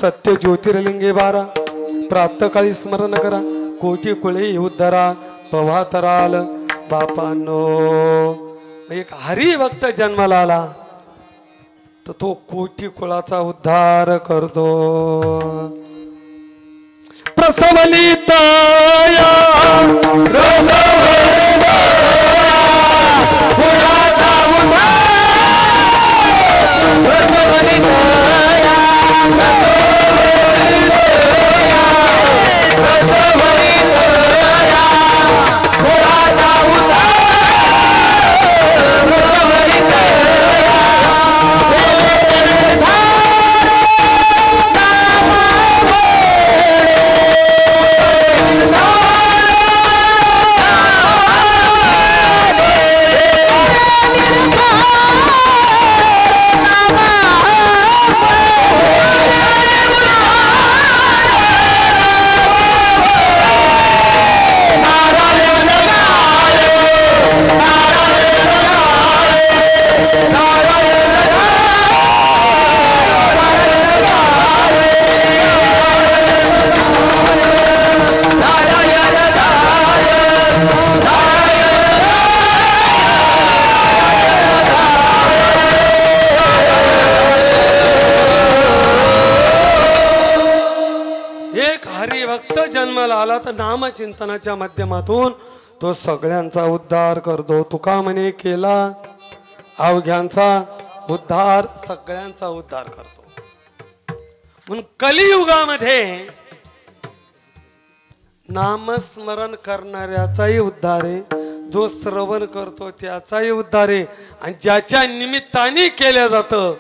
सत्य ज्योतिर्लिंगे 12 प्रातःकाळी स्मरण करा, कोटी कुळे उद्धारा पवातराल. बापांनो, एक हरिभक्त जन्माला आला तर तो कोटी कुळाचा उद्धार करतो. प्रसवलिताया जन्माला आला तर नामचिंतनाच्या माध्यमातून तो सगळ्यांचा उद्धार करतो. तुका म्हणे केला अवघ्यांचा उद्धार, सगळ्यांचा उद्धार करतो. म्हणून कलियुगामध्ये नामस्मरण करणाऱ्याचाही उद्धार आहे, जो श्रवण करतो त्याचाही उद्धार आहे, आणि ज्याच्या निमित्ताने केल्या जातं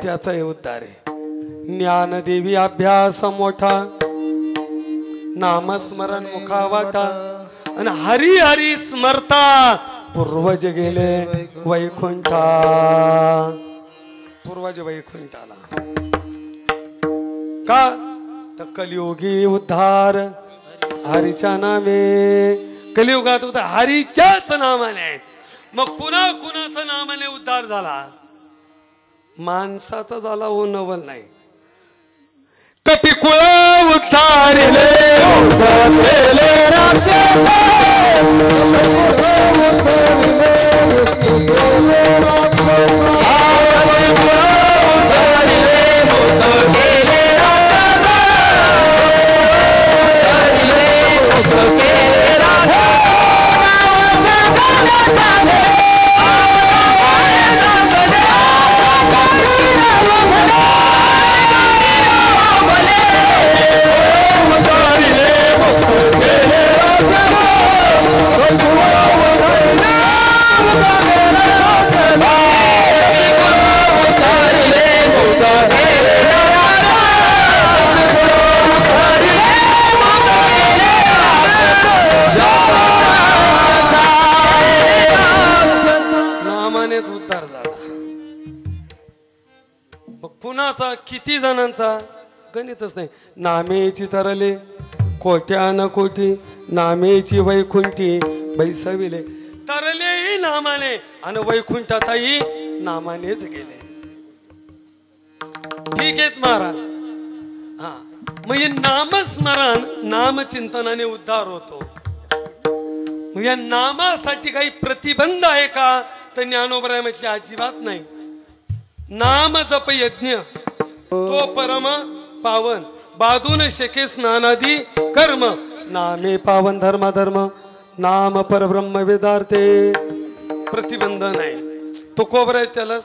त्याचाही उद्धार आहे. ज्ञानदेवी अभ्यास मोठा, नामस्मरण मुखा वाटा, आणि हरी हरी स्मरता पूर्वज गेले वैकुंठा. पूर्वज वैकुंठाला का तर कलियुगी उद्धार हरीच्या नामे. कलियुगात उद्धार हरीच्याच नामाने आहेत. मग पुन्हा कुणाचं नामाने उद्धार झाला? माणसाचा झाला हो, नवल नाही. कपिकुळ उद्धारिले उद्धारले राक्षस, कुणाचा किती जणांचा गणितच नाही. नामेची तरले कोट्यान कोटी, नामेची वैकुंठी बैसविले. तरलेही नामाने आणि वैकुंठातही नामानेच गेले. ठीक आहेत महाराज. हा, मग हे नामस्मरण नामचिंतनाने उद्धार होतो. मग या नामासाठी काही प्रतिबंध आहे का? तर ज्ञानोबराय म्हटले अजिबात नाही. नाम जप यज्ञ तो परम पावन, बाधून शके स्नानादी कर्म. नामे पावन धर्म धर्म, नाम परब्रह्म वेदार्थे. प्रतिबंध नाही. तो कोबराय त्याला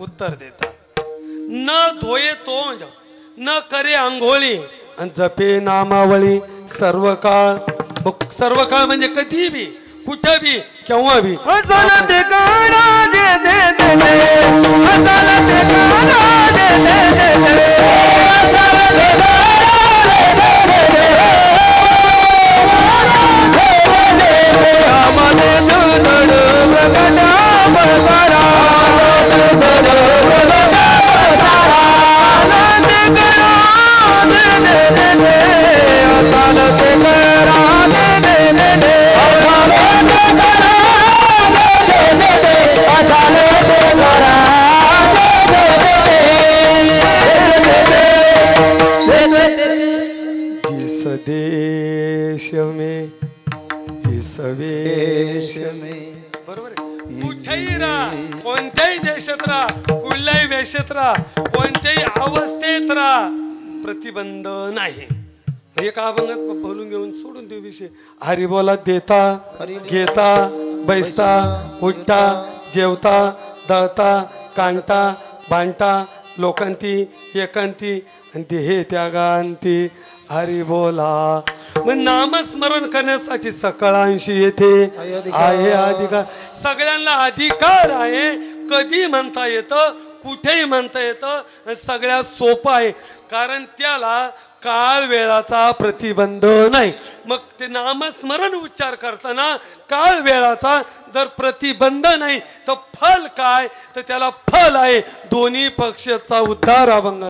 उत्तर देतात. न धोये तोंड, न करे आंघोळी, आणि जपे नामावळी सर्व काळ. सर्व काळ म्हणजे कधी बी, कुठे बी, केव्हा बी. प्रगटा जिस देश में जिस वेश में बरोबर आहे. कुठेही राहा, कोणत्याही देशात राहा, कुठल्याही वेशात राहा, कोणत्याही अवस्थेत राहा, प्रतिबंध नाही. एक अभंगात बोलून घेऊन सोडून देऊ विषय. हरी बोला देता घेता बैसता उठता जेवता दळता कांता बांधता लोकांती एकांती आणि ते हे त्यागांती हरी बोला. मग नामस्मरण करण्यासाठी सकळांशी येथे आहे अधिकार. सगळ्यांना अधिकार आहे. कधी म्हणता येतं, कुठेही म्हणता येतं. सगळ्यात सोपं आहे कारण त्याला काळ वेळाचा प्रतिबंध नाही. मग ते नामस्मरण उच्चार करताना काळ वेळाचा जर प्रतिबंध नाही तर फल काय, तर त्याला फल आहे दोन्ही पक्षाचा उद्धार. अभंग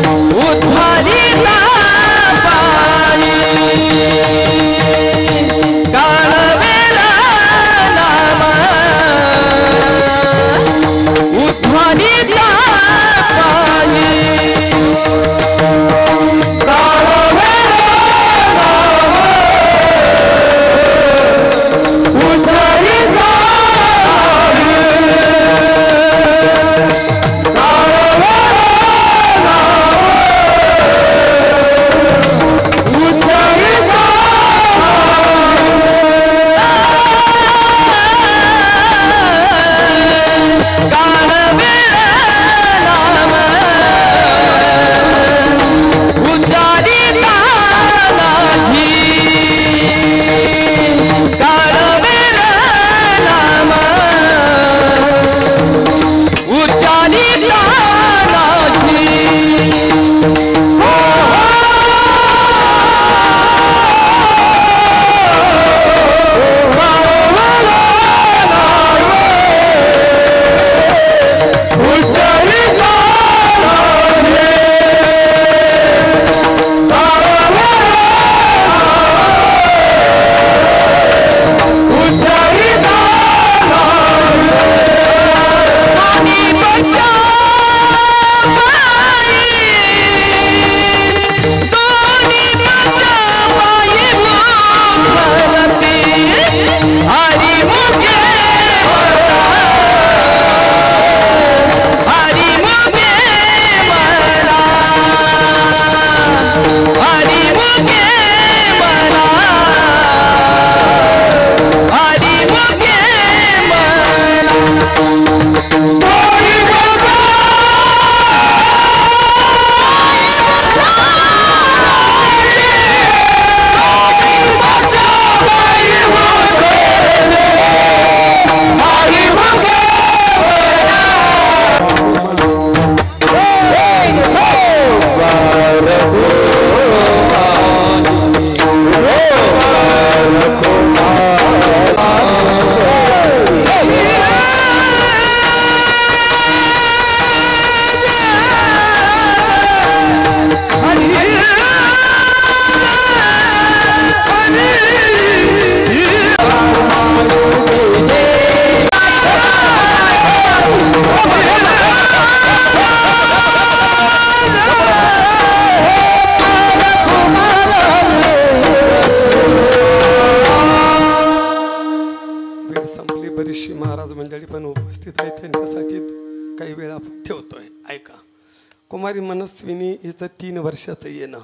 कुमारी मनस्विनी हिचं 3 वर्षाचं येणं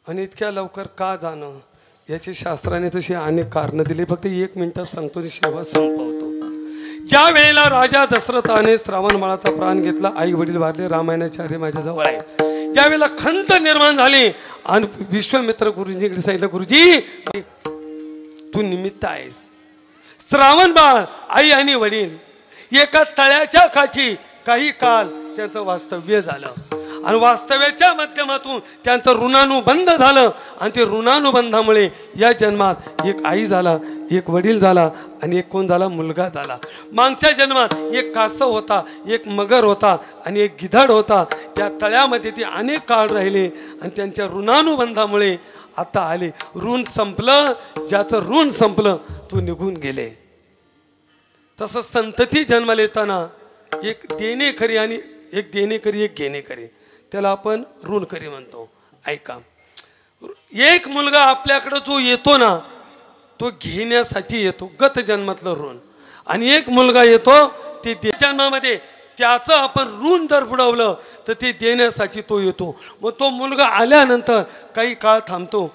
आणि इतक्या लवकर का जाणं याची शास्त्राने तशी अनेक कारणं दिली. फक्त 1 मिनिटात सांगतो आणि शेवा संपवतो. ज्या वेळेला राजा दशरथाने श्रावण माळाचा प्राण घेतला, आई वडील वारले, रामायणाचार्य माझ्या जवळ आहेत, ज्या वेळेला खंत निर्माण झाली आणि विश्वामित्र गुरुजींकडे सांगितलं, गुरुजी तू निमित्त आहेस. श्रावण बाळ आई आणि वडील एका तळ्याच्या काठी काही काल त्यांचं वास्तव्य झालं आणि वास्तव्याच्या माध्यमातून त्यांचं ऋणानुबंध झालं आणि ते ऋणानुबंधामुळे या जन्मात एक आई झाला, एक वडील झाला आणि एक कोण झाला, मुलगा झाला. मागच्या जन्मात एक कासव होता, एक मगर होता आणि एक गिधाड होता. त्या तळ्यामध्ये ते अनेक काळ राहिले आणि त्यांच्या ऋणानुबंधामुळे आता आले. ऋण संपलं, ज्याचं ऋण संपलं तो निघून गेले. तसं संतती जन्माला येताना एक देणेकरी आणि एक देणेकरी, एक घेणेकरी, त्याला आपण ऋणकरी म्हणतो. ऐका, एक मुलगा आपल्याकडे जो येतो ना तो घेण्यासाठी येतो, गत जन्मातलं ऋण. आणि एक मुलगा येतो ते जन्मामध्ये त्याचं आपण ऋण जर बुडवलं तर ते देण्यासाठी तो येतो. मग तो मुलगा आल्यानंतर काही काळ थांबतो,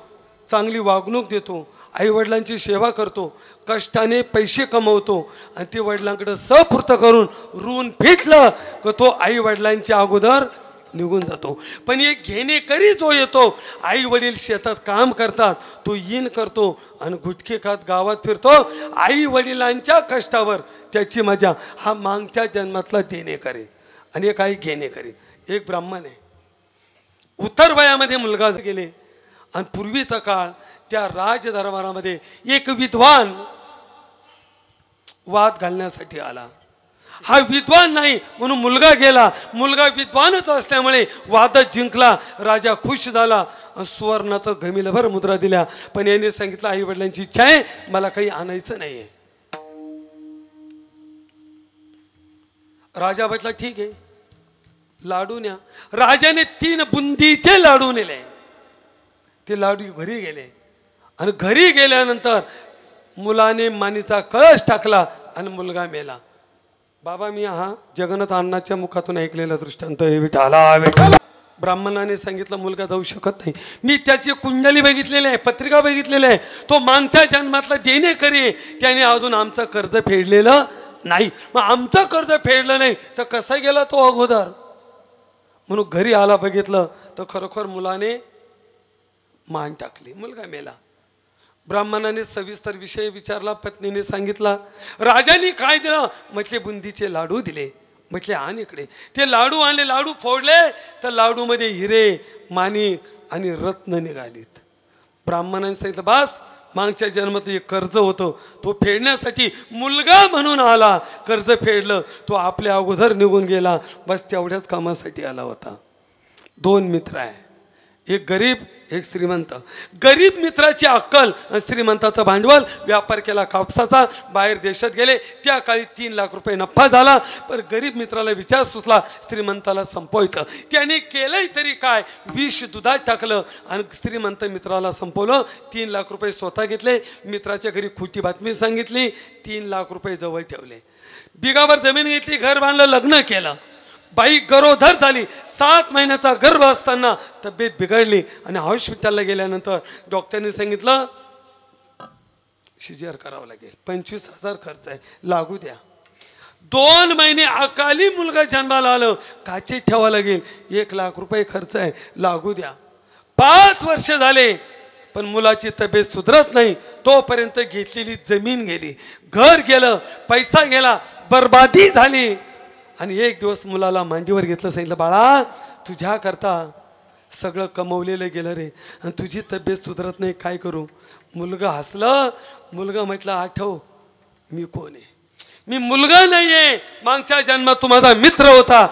चांगली वागणूक देतो, आईवडिलांची सेवा करतो, कष्टाने पैसे कमवतो आणि ते वडिलांकडे सपूर्त करून ऋण फेटलं की तो आईवडिलांच्या अगोदर निघून जातो. पण एक घेणेकरी जो येतो, आई वडील शेतात काम करतात, तो इन करतो आणि गुटखे खात गावात फिरतो, आई वडिलांच्या कष्टावर त्याची मजा. हा मागच्या जन्मातला देणेकरी. आणि एक आई घेणेकरी. एक ब्राह्मण आहे, उत्तर वयामध्ये मुलगा गेले आणि पूर्वीचा काळ त्या राजदरबारामध्ये एक विद्वान वाद घालण्यासाठी आला. हा विद्वान नाही म्हणून मुलगा गेला. मुलगा विद्वानच असल्यामुळे वाद जिंकला. राजा खुश झाला. सुवर्णाचं गमिलभर मुद्रा दिल्या. पण याने सांगितलं आई वडिलांची इच्छा आहे, मला काही आणायचं नाहीये. राजा म्हटला ठीक आहे, लाडू न्या. राजाने 3 बुंदीचे लाडू नेले. ते लाडू घरी गेले आणि घरी गेल्यानंतर मुलाने मानीचा कळश टाकला आणि मुलगा मेला. बाबा मी हा जगन्नाथ अण्णाच्या मुखातून ऐकलेला दृष्टांत आहे. विठाला ब्राह्मणाने सांगितलं मुलगा जाऊ शकत नाही. मी त्याची कुंडली बघितलेली आहे, पत्रिका बघितलेली आहे. तो मागच्या जन्मातला देणेकरी, त्याने अजून आमचं कर्ज फेडलेलं नाही. मग आमचं कर्ज फेडलं नाही तर कसा गेला तो अगोदर. म्हणून घरी आला, बघितलं तर खरोखर मुलाने मान टाकली, मुलगा मेला. ब्राह्मणाने सविस्तर विषय विचारला, पत्नीने सांगितला. राजाने काय दिलं म्हटले बुंदीचे लाडू दिले. म्हटले आण इकडे. ते लाडू आणले, लाडू फोडले तर लाडूमध्ये हिरे माणिक आणि रत्न निघालीत. ब्राह्मणाने सांगितलं बस, मागच्या जन्मात एक कर्ज होतं, तो फेडण्यासाठी मुलगा म्हणून आला, कर्ज फेडलं, तो आपल्या अगोदर निघून गेला. बस तेवढ्याच कामासाठी आला होता. 2 मित्र आहे, एक गरीब एक श्रीमंत. गरीब मित्राची अक्कल, श्रीमंताचं भांडवल, व्यापार केला कापसाचा, बाहेर देशात गेले. त्या काळी 3 लाख रुपये नफा झाला. पण गरीब मित्राला विचार सुचला श्रीमंताला संपवायचं. त्याने केलंय तरी काय, विष दुधात टाकलं आणि श्रीमंत मित्राला संपवलं. 3 लाख रुपये स्वतः घेतले. मित्राच्या घरी खोटी बातमी सांगितली, 3 लाख रुपये जवळ ठेवले. बिगावर जमीन घेतली, घर बांधलं, लग्न केलं. बाई गरोदर झाली. 7 महिन्याचा गर्भ असताना तब्येत बिघडली आणि हॉस्पिटलला गेल्यानंतर डॉक्टरने सांगितलं सिजर करावं लागेल, 25,000 खर्च आहे, लागू द्या. 2 महिने अकाली मुलगा जन्माला आलं, काची ठेवावं लागेल, 1 लाख रुपये खर्च आहे, लागू द्या. 5 वर्ष झाले पण मुलाची तब्येत सुधरत नाही. तोपर्यंत घेतलेली जमीन गेली, घर गेलं, पैसा गेला, बर्बादी झाली. आणि एक दिवस मुलाला मांडीवर घेतलं, सांगितलं बाळा तुझ्या करता सगळं कमवलेलं गेलं रे आणि तुझी तब्येत सुधरत नाही, काय करू. मुलगा हसलं. मुलगा म्हटलं आठव मी कोण आहे. मी मुलगा नाही आहे, मागच्या जन्मात तू माझा मित्र होता.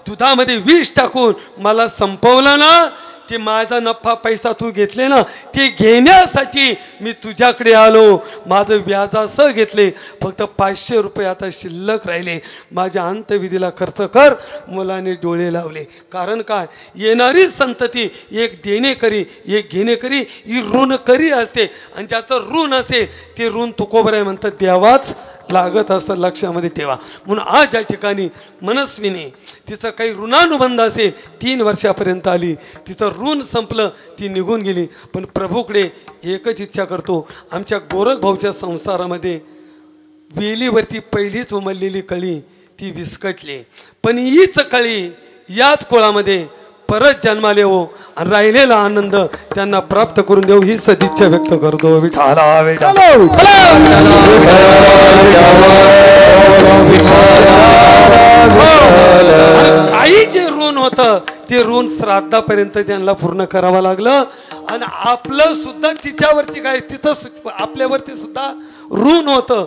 दुधामध्ये विष टाकून मला संपवलं ना, ते माझा नफा पैसा तू घेतले ना, ते घेण्यासाठी मी तुझ्याकडे आलो. माझं व्याजासह घेतले, फक्त 500 रुपये आता शिल्लक राहिले. माझ्या अंतविधीला खर्च कर. मुलाने डोळे लावले. कारण काय, येणारी संतती एक देणेकरी एक घेणेकरी ही ऋणकरी असते. आणि ज्याचं ऋण असेल ते ऋण तुकोबराय म्हणतात, द्यावाच लागत असतं, लक्षामध्ये ठेवा. म्हणून आज या ठिकाणी मनस्विनी तिचं काही ऋणानुबंध असेल, 3 वर्षापर्यंत आली, तिचं ऋण संपलं, ती निघून गेली. पण प्रभूकडे एकच इच्छा करतो, आमच्या गोरखभाऊच्या संसारामध्ये वेलीवरती पहिलीच उमललेली कळी ती विस्कटली. पण हीच कळी याच कुळामध्ये परत जन्माले हो आणि राहिलेला आनंद त्यांना प्राप्त करून देऊ ही सदिच्छा व्यक्त करतो. काही जे ऋण होतं ते ऋण श्राद्धापर्यंत त्यांना पूर्ण करावं लागलं. आणि आपलं सुद्धा तिच्यावरती काय, तिचं आपल्यावरती सुद्धा ऋण होतं.